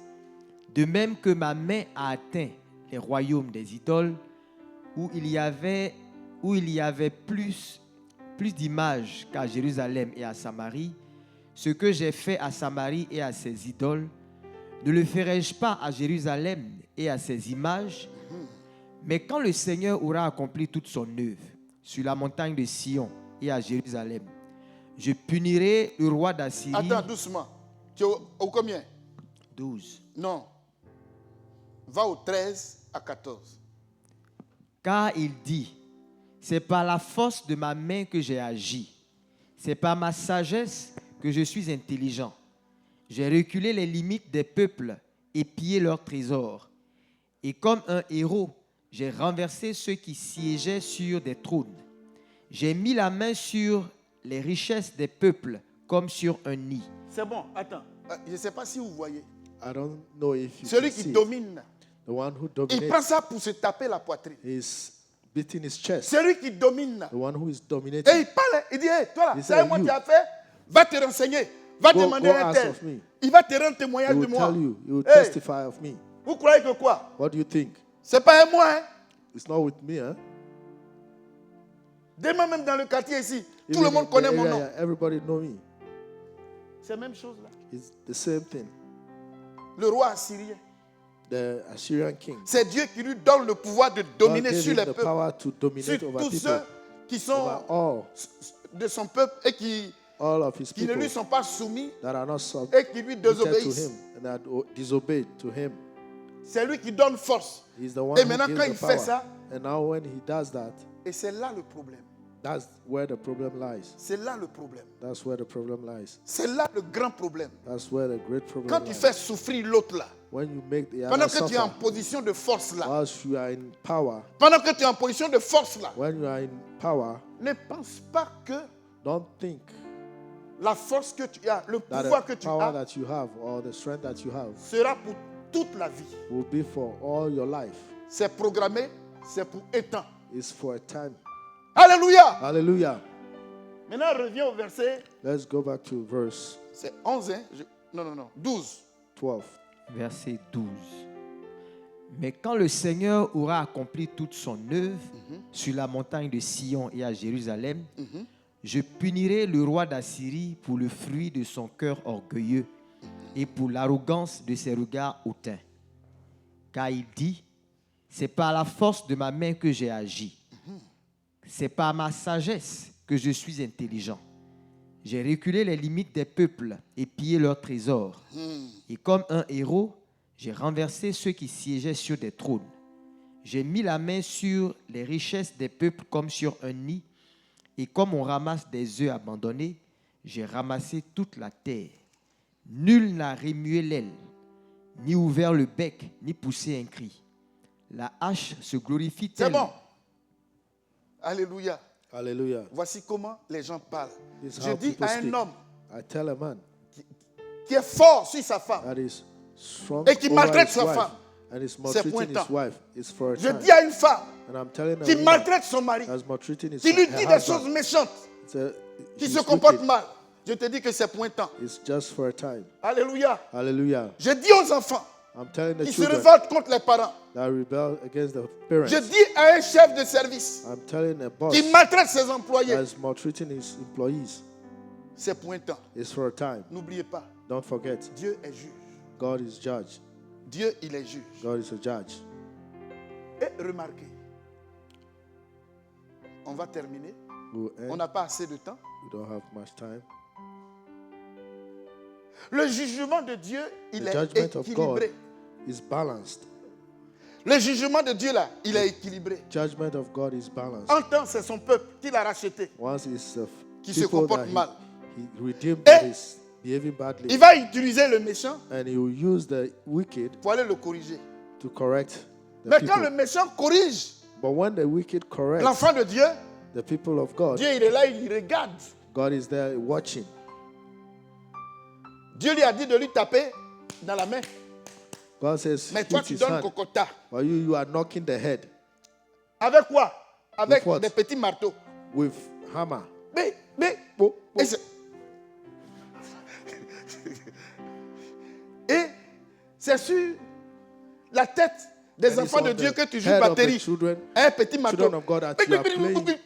De même que ma main a atteint les royaumes des idoles, où il y avait plus d'images qu'à Jérusalem et à Samarie, ce que j'ai fait à Samarie et à ses idoles, ne le ferai-je pas à Jérusalem et à ses images? Mais quand le Seigneur aura accompli toute son œuvre sur la montagne de Sion et à Jérusalem, je punirai le roi d'Assyrie. Attends, doucement. Tu es au combien? 12. Non. Va au 13 à 14. Car il dit, c'est par la force de ma main que j'ai agi, c'est par ma sagesse que je suis intelligent. J'ai reculé les limites des peuples et pillé leurs trésors. Et comme un héros, j'ai renversé ceux qui siégeaient sur des trônes. J'ai mis la main sur les richesses des peuples comme sur un nid. C'est bon, attends. Je ne sais pas si vous voyez. I don't know if you Celui can qui see. domine, The one who il prend dominates ça pour se taper la poitrine. is beating his chest. Celui qui domine, The one who is et dominating. il parle, il dit, hey, toi là, He c'est said, moi you. qui a fait, va te renseigner, va Go- demander go un ask tel. of me. Il va te rendre He témoignage de will moi. tell you. He will Hey. testify of me. Vous croyez que quoi? What do you think? C'est pas un moi, hein? It's not with me, huh? Demain même dans le quartier ici, tout Even le monde in the connaît mon area, nom. yeah, everybody know me. C'est la même chose là. It's the same thing. Le roi assyrien. The Assyrian king. C'est Dieu qui lui donne le pouvoir de God dominer gave sur him les the peuples. power to dominate Sur over tous people. ceux qui sont Over all. de son peuple et qui All of his ne people lui sont pas soumis that are not et submitted qui lui to désobéissent. him and that disobeyed to him. C'est lui qui donne force. He's the one Et who maintenant, gives quand the il fait power. ça, And now when he does that, et c'est là le problème. that's where the problem lies. C'est là le problème. That's where the problem lies. C'est là le grand problème. That's where the great problem Quand tu lies. fais souffrir l'autre là, When you make the pendant other que tu es en suffer, position de force là, whilst you are in power, pendant que tu es en position de force là, when you are in power, ne pense pas que don't think la force que tu as, le that pouvoir the que tu power as, that you have or the strength that you have sera pour toute la vie. will be for all your life. C'est programmé, c'est pour étant. It's for a time. Alléluia. Hallelujah. Maintenant, reviens au verset, Let's go back to verse c'est 11, hein? Non, 12. 12. Verset 12. Mais quand le Seigneur aura accompli toute son œuvre sur la montagne de Sion et à Jérusalem, je punirai le roi d'Assyrie pour le fruit de son cœur orgueilleux et pour l'arrogance de ses regards hautains. Car il dit, c'est par la force de ma main que j'ai agi. C'est par ma sagesse que je suis intelligent. J'ai reculé les limites des peuples et pillé leurs trésors. Et comme un héros, j'ai renversé ceux qui siégeaient sur des trônes. J'ai mis la main sur les richesses des peuples comme sur un nid. Et comme on ramasse des œufs abandonnés, j'ai ramassé toute la terre. Nul n'a remué l'aile, ni ouvert le bec, ni poussé un cri. La hache se glorifie C'est tellement. bon. Alléluia. Hallelujah. Voici comment les gens parlent. This is Je how dis people à un speak. homme I tell a man qui est fort sur sa femme, that is strong Et qui over maltraite his sa wife femme. and is C'est maltreating pointant. his wife. It's for a je time. dis à une femme And I'm telling a qui woman maltraite son mari, that's maltreating his qui lui her dit des husband. choses méchantes, qui He's se comporte wicked. mal, je te dis que c'est pointant. It's just for a time. Alléluia. Hallelujah. Je dis aux enfants I'm telling the qui se children révoltent contre les parents, that rebel against the parents. je dis à un chef de service I'm telling a boss qui maltraite ses employés, that is maltreating his employees. c'est pointant. It's for a time. N'oubliez pas, Don't forget, Dieu est juge. God is judge. Dieu, il est juge. God is a judge. Et remarquez, on va terminer. We'll On end. n'a pas assez de temps. We don't have much time. Le jugement de Dieu, il The est judgment of God équilibré. is balanced. Le jugement de Dieu, là, il est équilibré. Judgment of God is balanced. En temps, c'est son peuple qu'il a racheté. Once it's the Qui se people comporte that mal. he redeemed Et that is behaving badly, Il va utiliser le méchant and he will use the wicked pour aller le corriger. to correct the Mais quand le people. méchant corrige But when the wicked corrects l'enfant de Dieu, the people of God, Dieu, il est là, il regarde. God is there watching. Dieu lui a dit de lui taper dans la main. God says, Mais toi, hit tu his donnes hand, cocotta. while you are knocking the head Avec quoi? Avec With what? des petits marteaux. with hammer. Mais, Bo- bo- et c'est- Et c'est sur la tête des And it's enfants de on Dieu the que tu joues head of the batterie. children, Un petit marteau. children of God that you are playing.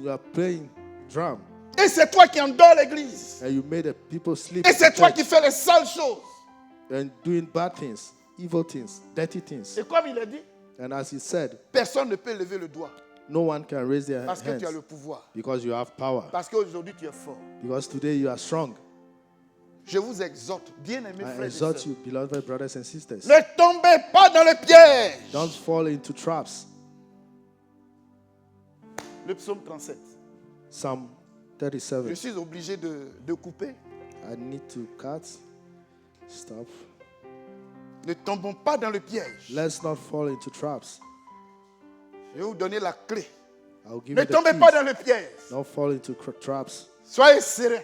You are playing drum, Et c'est toi qui endors l'église. and you made the people sleep. Et in c'est toi church qui fais les sales choses. and doing bad things, evil things, dirty things. Et comme il a dit, And as he said, personne ne peut lever le doigt no one can raise their parce que tu as hands le pouvoir. because you have power. Parce qu'aujourd'hui tu es fort. Because today you are strong. Je vous exhorte, bien-aimés I frères et exhort sœurs, you, beloved brothers and sisters. ne tombez pas dans le piège. Don't fall into traps. Le psaume 37. Psalm Je 37. suis obligé de couper. I need to cut. Stop. Ne tombons pas dans le piège. Let's not fall into traps. Je vais vous donner la clé. I'll give Ne you the tombez pas keys. dans le piège. Don't fall into traps. Soyez serein.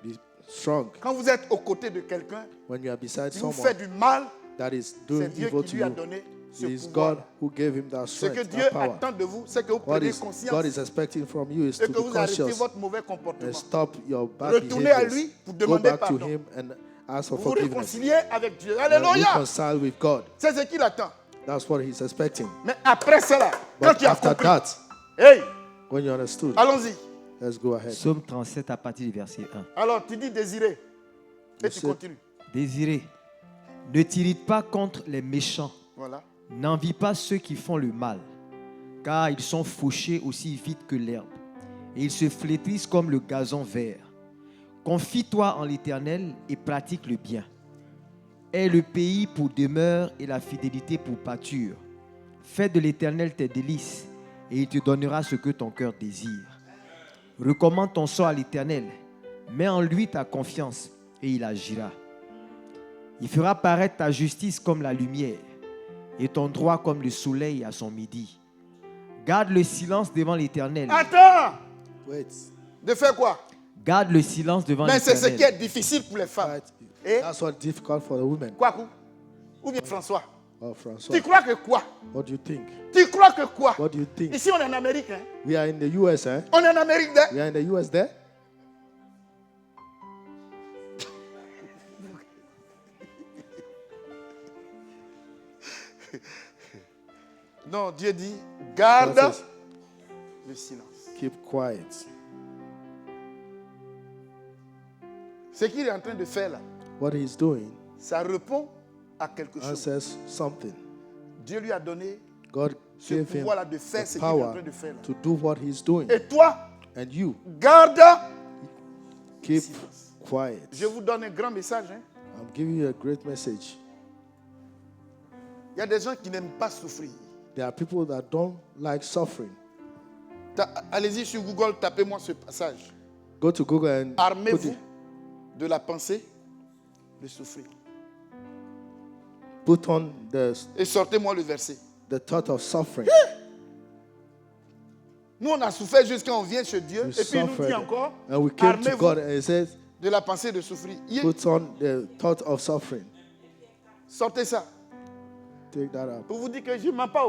Be strong. Quand vous êtes aux côtés de quelqu'un When you are beside qui vous someone fait du mal, that is c'est doing Dieu evil qui to lui a you, donné ce it is pouvoir. God who gave him that Ce que strength, Dieu that power. attend de vous, c'est que vous What preniez is God conscience is expecting from you is et to que be vous arrêtez conscious votre mauvais comportement. and stop your bad Retournez à behaviors. lui pour Go demander back to pardon. him and ask for Vous vous forgiveness. réconciliez avec Dieu. And Alléluia. reconcile with God. C'est ce qu'il attend. That's what he's expecting. Mais après cela, quand But tu as after compris, that, hey, when you understood, allons-y. let's go ahead. Psaume 37 à partir du verset 1. Alors tu dis désirer. Et tu continues. Désiré, ne t'irrite pas contre les méchants. Voilà. N'envie pas ceux qui font le mal, car ils sont fauchés aussi vite que l'herbe, et ils se flétrissent comme le gazon vert. Confie-toi en l'Éternel et pratique le bien. Aie le pays pour demeure et la fidélité pour pâture. Fais de l'Éternel tes délices, et il te donnera ce que ton cœur désire. Recommande ton sort à l'Éternel, mets en lui ta confiance, et il agira. Il fera paraître ta justice comme la lumière, et ton droit comme le soleil à son midi. Garde le silence devant l'Éternel. Attends! Wait. De faire quoi? Garde le silence devant Mais c'est l'Éternel. ce qui est difficile pour les femmes. Right. Et That's what's difficult for the women. quoi? Ou bien François? Oh, François. Tu crois que quoi? What do you think? Tu crois que quoi? What do you think? Ici, on est en Amérique. Hein? We are in the US, eh? On est en Amérique. Hein? We are in the US there? Non, Dieu dit, garde God says, le silence. keep quiet. Ce qu'il est en train de faire là, What he's doing ça répond à quelque chose. answers something. Dieu lui a donné God ce gave him pouvoir-là de faire the ce qu'il est en power train de faire là. to do what he's doing. Et toi, And you garde. keep silence. quiet. Je vous donne un grand message. Hein. I'm giving you a great message. Il y a des gens qui n'aiment pas souffrir. There are people that don't like suffering. Allez-y sur Google, tapez-moi ce passage. Go to Google and put Armez-vous de la pensée de souffrir. put on Et sortez-moi le verset. the thought of suffering. Nous, on a souffert jusqu'à on vient chez Dieu. We Et puis il nous dit suffered. encore, And we came to armez-vous God and he says, de la pensée de souffrir. put on the thought of suffering. Sortez ça. Take that up. Pour vous dire que je ne mens pas.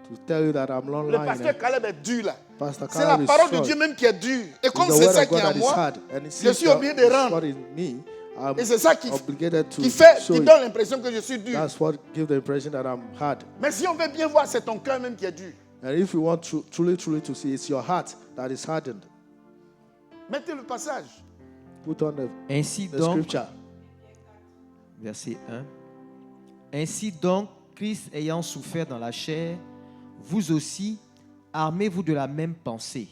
To tell you that I'm long Le lying. pasteur Caleb est dur là. Pastor C'est la Caleb is parole de strong. Dieu même qui est dure. Et It's comme the c'est word ça of qui God est en that is moi, hard. And it je seems suis obligé de that rendre. what is me, I'm Et c'est ça qui obligated to show qui it. donne l'impression que je suis dur. That's what gives the impression that I'm hard. Mais si on veut bien voir, c'est ton cœur même qui est dur. And if you want truly to see, it's your heart that is hardened. Mettez le passage. Put on Ainsi the donc, scripture. verset 1. Ainsi donc, Christ ayant souffert dans la chair, vous aussi, armez-vous de la même pensée,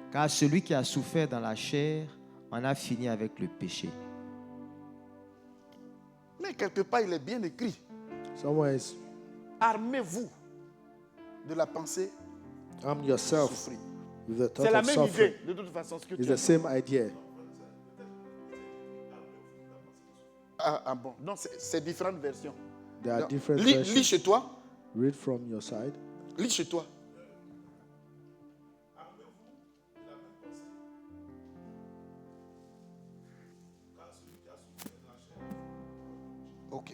car celui qui a souffert dans la chair en a fini avec le péché. Mais quelque part, il est bien écrit. Somewhere is Armez-vous de la pensée arm de yourself souffrir. with the C'est thought la of même suffering. idée, de toute façon. Ce que It's tu the as dit. same idea. Ah bon, non, c'est différentes versions. There are Non. different Lis versions. chez toi. Read from your side. Lis chez toi. Ok.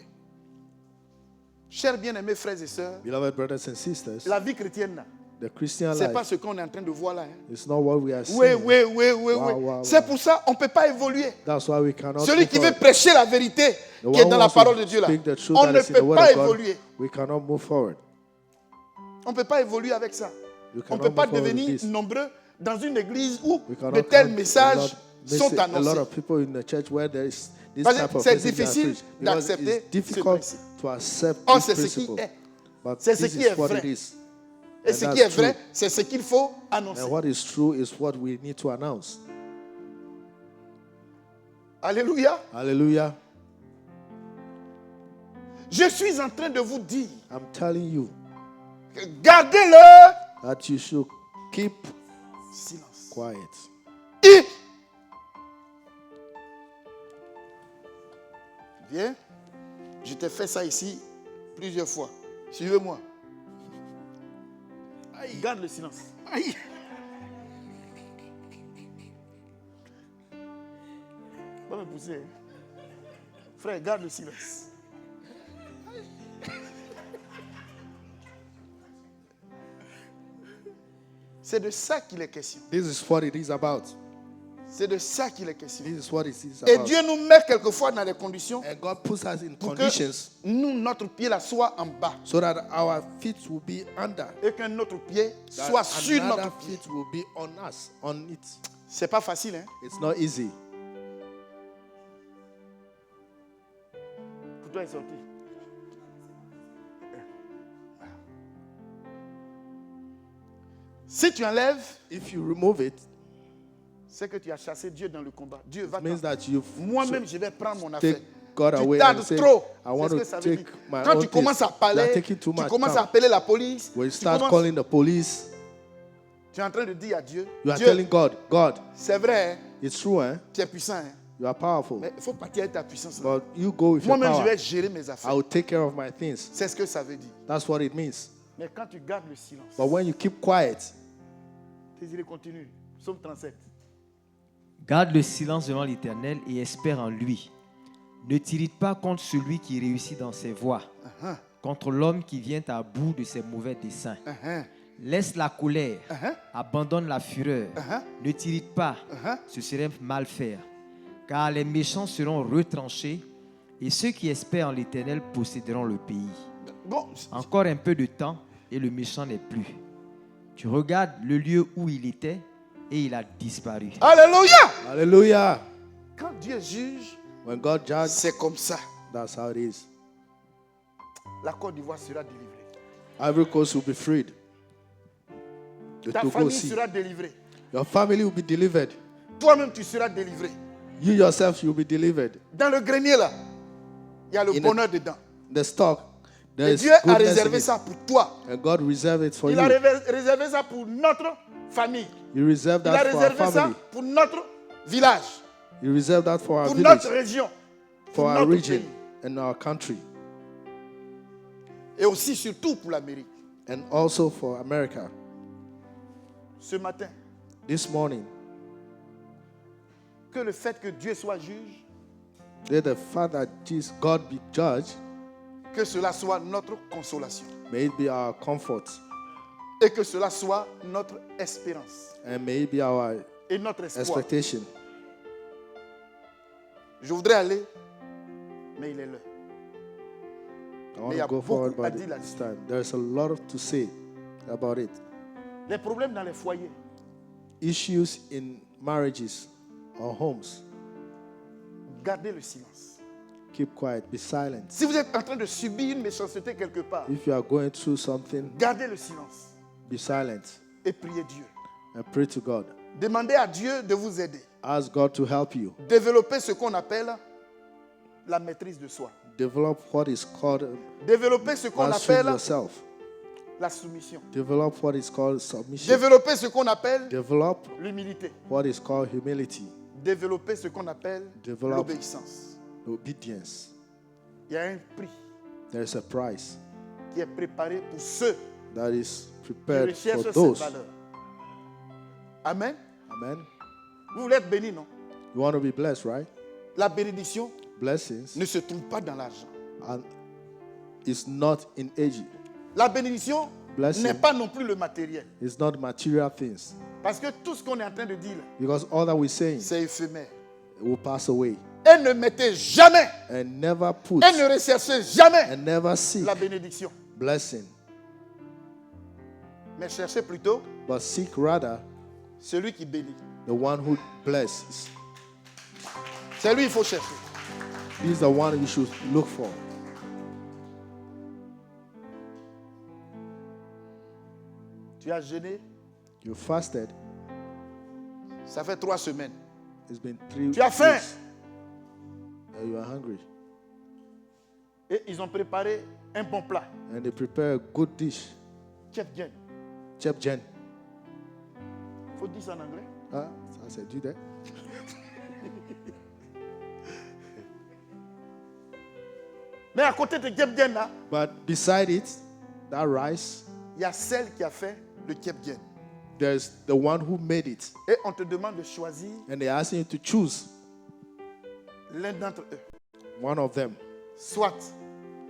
Chers bien-aimés frères et sœurs, Beloved brothers and sisters, la vie chrétienne, là, the Christian c'est pas life ce qu'on est en train de voir là. Hein. is not what we are Oui, seeing. oui, oui, oui, Wow, oui. wow, C'est wow. pour ça qu'on ne peut pas évoluer. That's why we cannot Celui move qui veut forward. prêcher la vérité The qui est one dans who la wants parole to de Dieu là, speak the truth on that ne is in the peut word pas of God, évoluer. we cannot move forward. On ne peut pas évoluer avec ça. You On ne cannot peut pas move forward with devenir this. nombreux dans une église où We cannot de tels count messages sont a lot annoncés. of people in the church where there is this Parce que type of c'est message that difficile preached. Because d'accepter it's ce difficult principe. to accept Or this c'est ce qui principle. est. But C'est ce this qui is est what vrai. it is. Et And ce that's qui est true. vrai, c'est ce qu'il faut annoncer. And what is true is what we need to announce. Alléluia. Hallelujah. Je suis en train de vous dire, I'm telling you que gardez-le that you should keep silence. quiet. Et viens, je t'ai fait ça ici plusieurs fois. Suivez-moi. Garde le silence. Aïe. Va me pousser. Hein. Frère, garde le silence. C'est de ça qu'il est question. This is what it is about. C'est de ça qu'il est question. This is what it is Et about. Dieu nous met quelquefois dans des conditions And God puts us in pour que conditions nous, notre pied là soit en bas so that our feet will be under. et qu'un autre pied That soit sur another notre pied. feet will be on us, on it. C'est pas facile, hein? It's not easy. couteau est sorti. Si tu enlèves, If you remove it, c'est que tu as chassé Dieu dans le combat. Dieu va it means t'en- that you've Moi-même, je vais prendre mon affaire. take God Tu away tardes and say, trop. I want C'est ce to que ça veut take dire. my Quand own tu commences à things. You are parler, taking too tu much commences time. à appeler la police. When you tu start commences- calling the police, tu es en train de dire à Dieu, you are Dieu, telling God, God, c'est vrai, hein, it's true, eh? tu es puissant, hein, You are powerful. mais il faut partir avec ta puissance. Là. But you go with your Moi-même, je power. vais gérer mes I affaires. will take care of my things. C'est ce que ça veut dire. That's what it means. Mais quand tu gardes le silence, But when you keep quiet, Désiré continue. Psaume 37. Garde le silence devant l'Éternel et espère en lui. Ne t'irrite pas contre celui qui réussit dans ses voies, contre l'homme qui vient à bout de ses mauvais desseins. Laisse la colère, abandonne la fureur. Ne t'irrite pas, ce serait mal faire. Car les méchants seront retranchés et ceux qui espèrent en l'Éternel posséderont le pays. Bon, Encore un peu de temps et le méchant n'est plus. Tu regardes le lieu où il était et il a disparu. alléluia. hallelujah. Quand Dieu juge, When God judges, c'est comme ça. that's how it is. La Côte d'Ivoire sera délivrée. Ivory Coast will be freed. The Ta Togo famille Sea. sera délivrée. Your family will be delivered. Toi-même, tu seras délivré. You yourself, you'll be delivered. Dans le grenier, là, il y a le In bonheur dedans. The stock, there Et is Dieu a goodness in réservé it. ça pour toi. And God reserved it for Il a you. réservé ça pour notre famille. He reserved Il a that for our réservé ça family. pour notre village, He reserved that for our pour village, notre région, for our notre region, pays. and our country, Et aussi, surtout pour l'Amérique. and also for America. Ce matin, This morning, que le fait que Dieu soit juge, let the fact that Jesus, God be judge, que cela soit notre consolation. may it be our comfort, Et que cela soit notre espérance and may it be our et notre espoir. expectation. Je voudrais aller, mais il est l'heure. I want Mais il y a to go forward, beaucoup à but dire this là-dessus. time there's a lot to say about it. Les problèmes dans les foyers, Issues in marriages or homes. gardez le silence. Keep quiet, be silent. Si vous êtes en train de subir une méchanceté quelque part, If you are going through something, gardez le silence be silent et priez Dieu. and pray to God. Demandez à Dieu de vous aider. Ask God to help you. Développez ce qu'on appelle la maîtrise de soi. Develop what is called Développez ce qu'on mastering appelle yourself. la soumission. Develop what is called submission. Développez ce qu'on appelle Develop l'humilité. what is called humility. Développez ce qu'on appelle Develop l'obéissance. obedience. Il y a un prix There is a price qui est préparé pour ceux that is qui prepared recherchent for cette those. valeur. Amen. Amen. Vous voulez être béni, non? You want to be blessed, right? La bénédiction Blessings ne se trouve pas dans l'argent. and it's not in age. La bénédiction Blessing. n'est pas non plus le matériel. It's not material things. Parce que tout ce qu'on est en train de dire, là, Because all that we're saying c'est éphémère. will pass away. Et ne mettez jamais, And never put et ne recherchez jamais and never seek la bénédiction. blessing. Mais cherchez plutôt But seek rather celui qui bénit. the one who blesses. C'est lui qu'il faut chercher. He's the one you should look for. Tu as jeûné, You fasted. ça fait 3 semaines. It's been 3 Tu as faim. weeks. And you are hungry. Et ils ont préparé un bon plat. And they prepare a good dish. Chef Jen. Chef Jen. Faut dire ça en anglais. Huh? So I said, do that. Mais à côté de Chef Jen, là, But beside it, that rice, il y a celle qui a fait le Chef Jen. there's the one who made it. Et on te demande de choisir And they're asking you to choose l'un d'entre eux. one of them. Soit,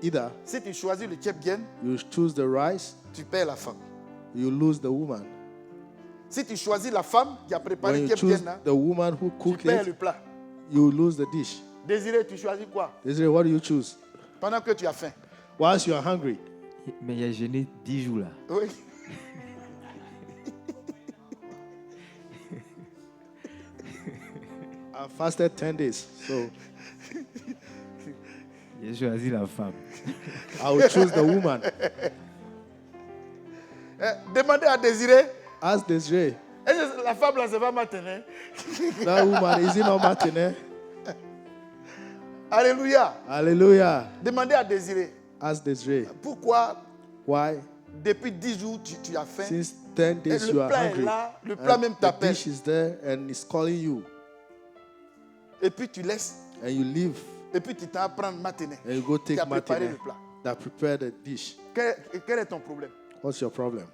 Either si tu choisis le Chef Jen, you choose the rice, tu perds la femme. you lose the woman. Si tu choisis la femme qui a préparé When le you Chef choose Jen, là, the woman who tu cooked perds le it, plat. you lose the dish. Désiré, tu choisis quoi? They say, what do you choose? Pendant que tu as faim. Whilst you are hungry. Mais il a jeûné 10 jours là. Oui. I fasted 10 days. So J'ai choisi la femme. I will choose the woman. Demandez à Désiré. Ask Desiree. Est-ce que la femme là, c'est pas maintenant? That woman, is it not Martin? Alléluia. Hallelujah. Demandez à Désiré. Ask Desiree. Pourquoi, Why? depuis 10 jours, tu as faim? Since 10 Et days you le are plat est hungry. là, le plat même The t'appelle. dish is there and it's calling you. Et puis tu laisses. And you leave Et puis tu t'en prends matinée. and you go Tu take as préparé Martin le plat. that prepared the dish. Quel est ton problème? What's your problem?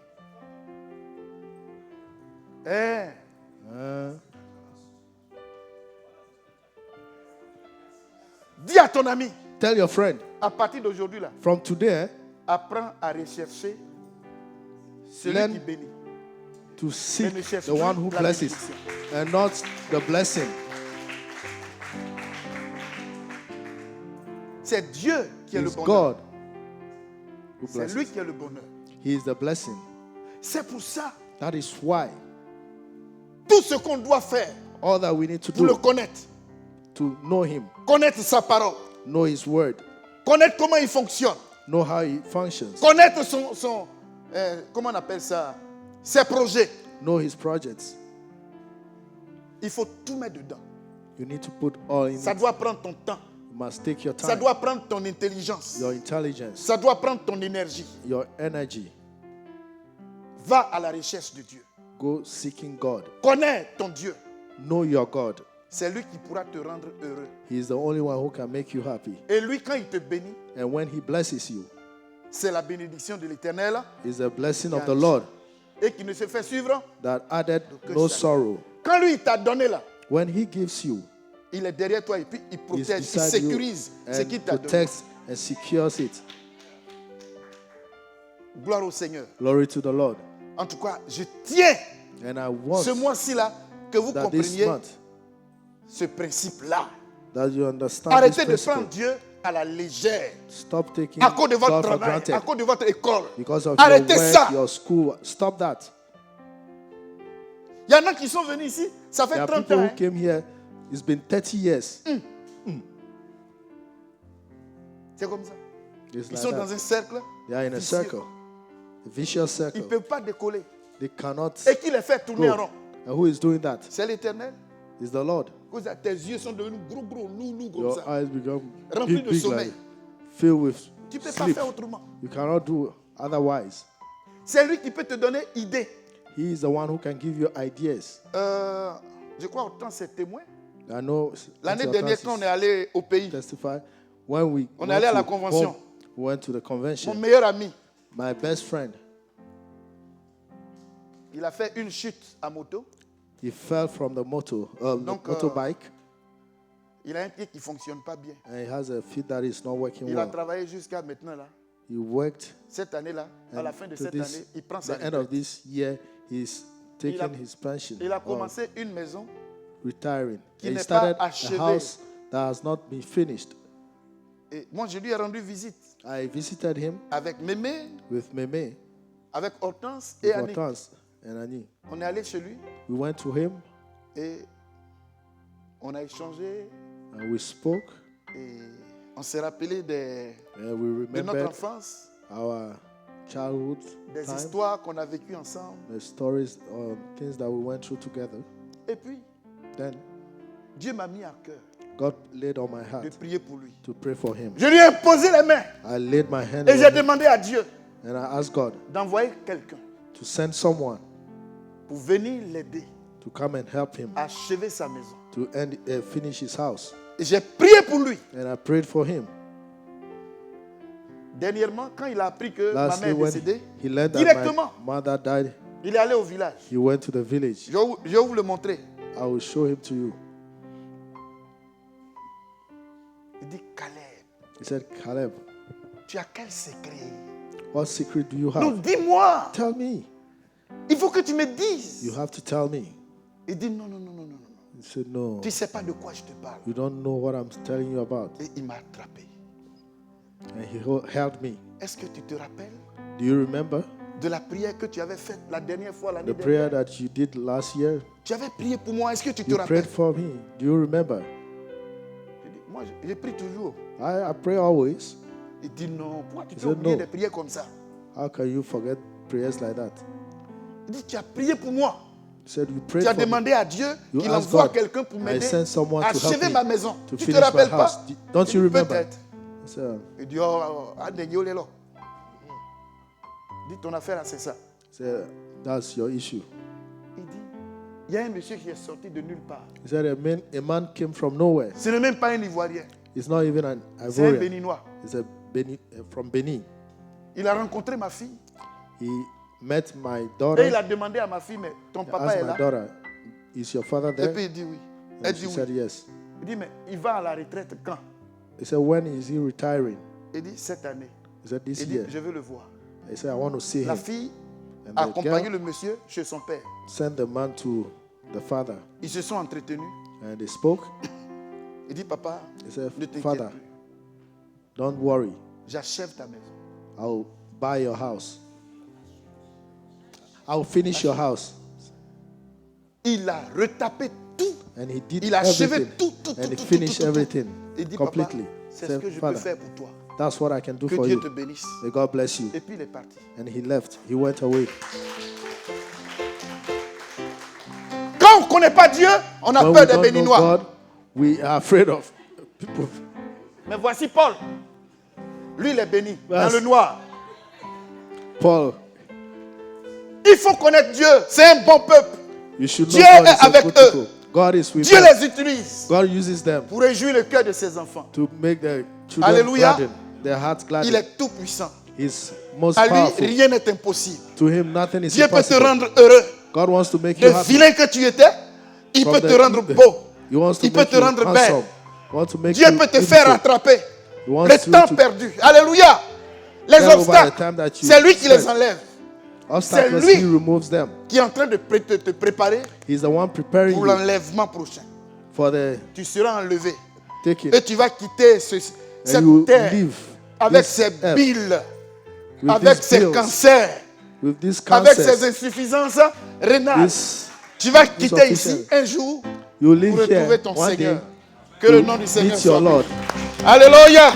Dis à ton ami, Tell your friend, à partir d'aujourd'hui là, from today, apprends à rechercher celui Learn qui bénit. to seek ne cherche the one plus who la blesses bénédiction. and not the blessing. C'est Dieu qui est le It's bonheur. God who C'est lui blesses. qui est le bonheur. He is the blessing. C'est pour ça, That is why tout ce qu'on doit faire all that we need to pour le do connaître, to know Him, connaître sa parole, know His word, connaître comment il fonctionne, know how He functions, connaître comment on appelle ça, ses projets. know His projects. Il faut tout mettre dedans. You need to put all in Ça it. doit prendre ton temps. You must take your Ça time, doit prendre ton intelligence. your intelligence, Ça doit prendre ton énergie. your energy. Va à la recherche de Dieu. Go seeking God. Connais ton Dieu. Know your God. C'est lui qui pourra te rendre heureux. He is the only one who can make you happy. Et lui, quand il te bénit, And when He blesses you, c'est la bénédiction de l'Éternel is the blessing of the Lord et qui ne se fait suivre. that added no sorrow. Quand lui, il t'a donné là, When He gives you, il est derrière toi et puis il He's protège, il beside sécurise you ce qu'il and t'a donné. protects and secures it. Gloire au Seigneur. Glory to the Lord. En tout cas, je tiens And I want ce mois-ci là que vous that this compreniez month ce principe-là. that you understand Arrêtez this de prendre principle. Dieu à la légère. Stop taking À cause de votre God for travail, granted à cause de votre école. because of Arrêtez your work, ça. your school. Stop that. Il y en a qui sont venus ici, ça fait There are 30 people ans. who hein. came here. It's been 30 years. C'est comme ça. It's Ils like sont that. dans un cercle. They are in a vicieux. circle, a vicious Ils circle. ne peuvent pas décoller. They cannot Et qui les fait tourner en go. rond? And who is doing that? C'est l'Éternel. It's the Lord. Tes yeux sont devenus gros, lourds comme Your ça. eyes become Remplis big, de big, sommeil. like filled with Tu ne peux pas sleep. faire autrement. You cannot do otherwise. C'est lui qui peut te donner idée. He is the one who can give you ideas. Je crois autant c'est témoin. I know. L'année Auntie dernière, Hortense quand on est allé au pays, testify when we on est went allé à la to convention. home, we went to the Mon convention. meilleur ami, My best friend, il a fait une chute à moto. he fell from the Donc, motorbike, Il a un pied qui ne fonctionne pas bien. and he has a feet that is not working Il a well. travaillé jusqu'à maintenant. Là. He worked, Cette année-là, à la fin de to cette this, année, il prend sa the end of retraite. this year, he's taking a- his pension, Il a or commencé une maison. retiring. qui And he n'est started pas a achevé. house that has not been finished. Et moi, je lui ai rendu visite I visited him avec Mémé, with Meme, avec Hortense et Annie. Hortense, and Annie. On est allé chez lui We went to him et on a échangé and we spoke, et on s'est rappelé and we de notre remembered enfance, our childhood des time, histoires qu'on a vécues ensemble. the stories, things that we went through together. Et puis, Then Dieu m'a mis à cœur God laid on my de heart prier pour lui. to pray for him. Je lui ai imposé les mains I laid my hand et on j'ai him, demandé à Dieu and I asked God d'envoyer quelqu'un to send someone pour venir l'aider to come and help him à achever sa maison. to finish his house. Et j'ai prié pour lui. And I prayed for him. Dernièrement, quand il a appris que ma Lastly, mère est when décédée, he learned that directement, my mother died, il est allé au village. he went to the village. Je vais vous le montrer. I will show him to you. Il dit, Caleb, He said, Caleb, tu as quel secret? what secret do you Non, have? dis-moi. Tell me. Il faut que tu me dises. You have to tell me. Il dit, non, non, non, non, non. He said, no, Tu ne sais pas de quoi je te parle. you don't know what I'm telling you about. Et il m'a attrapé. And he held me. Est-ce que tu te rappelles Do you remember de la prière que tu avais faite la dernière fois, l'année the prayer dernière? that you did last year? Tu avais prié pour moi. Est-ce que tu te You rappelles? prayed for me. Do you remember? Je dis, Moi, je prie toujours. I pray always. Il dit non. Pourquoi tu He peux said, oublier no. des prières comme ça? How can you forget prayers like that? Il dit, tu as prié pour moi. He said, you prayed Tu as for me. demandé à Dieu You qu'il asked envoie God. quelqu'un pour I m'aider sent someone à to help achever me ma maison. to Tu te finish my rappelles pas? house. Don't Il you dit, remember? peut-être. I said, Il dit, oh, dis ton affaire là, c'est ça. that's your issue. Il dit, il y a un monsieur qui est sorti de nulle part. He said, a man came from nowhere. Ce n'est même pas un Ivoirien. He's not even an C'est un Ivorian. Béninois. He's from Benin. Il a rencontré ma fille. He met my Et daughter. il a demandé à ma fille, mais ton He papa asked est my là? daughter, is your father Et there? puis il dit oui. And Elle she dit said oui. yes. Il dit, mais il va à la retraite quand? He said, when is he retiring? Il dit, cette année. He said, this Il dit, year. je veux le voir. He said, I want to see La him. fille And a the accompagné girl le monsieur chez son père. sent the man to the father. Ils se sont entretenus. And they spoke. Il dit, papa, He said, ne t'inquiète Father, plus. don't worry. J'achève ta maison. I'll buy your house. I'll finish your house. Il a retapé tout. And he did Il a achevé everything. tout, And he finished everything Il dit, papa, completely. c'est He ce que said, je peux Father, faire pour toi. that's what I can do Que for Dieu te you. bénisse. May God bless you. Et puis il est parti. And he left. He went away. Quand on ne connaît pas Dieu, on a When peur we des don't know Béninois. God, we are afraid of people. Mais voici Paul. Lui, il est béni. Dans Yes. le noir. Paul, Il faut connaître Dieu. C'est un bon peuple. you should know Dieu God est is a avec good eux. people. God is with Dieu them. les utilise God uses them pour réjouir le cœur de ses enfants. to make their children Alléluia. gladden, their hearts Il gladden. est tout puissant. He's most À lui, powerful. rien n'est impossible. To him, nothing is Dieu peut te impossible. rendre heureux. God wants to make you Le happy. vilain que tu étais, il From peut the te rendre evil. beau. He wants to Il peut make te you rendre handsome. belle. He wants to make Dieu you peut te beautiful. faire rattraper He wants le you temps to perdu. Alléluia. Les get over the obstacles, time that you c'est lui qui les spent. enlève. Obstacles, lui. he removes them. Qui est en train de te préparer He's the one preparing pour you l'enlèvement prochain. for the Tu seras enlevé. taking. Et tu vas quitter cette And you terre live avec this ses earth billes, with avec these ses bills, cancers, with these avec cancers, ses insuffisances rénales. this Tu vas quitter insufficient. ici un jour you live pour retrouver here ton one Seigneur. day Que le to nom du Seigneur meet your soit Lord. béni. Alléluia.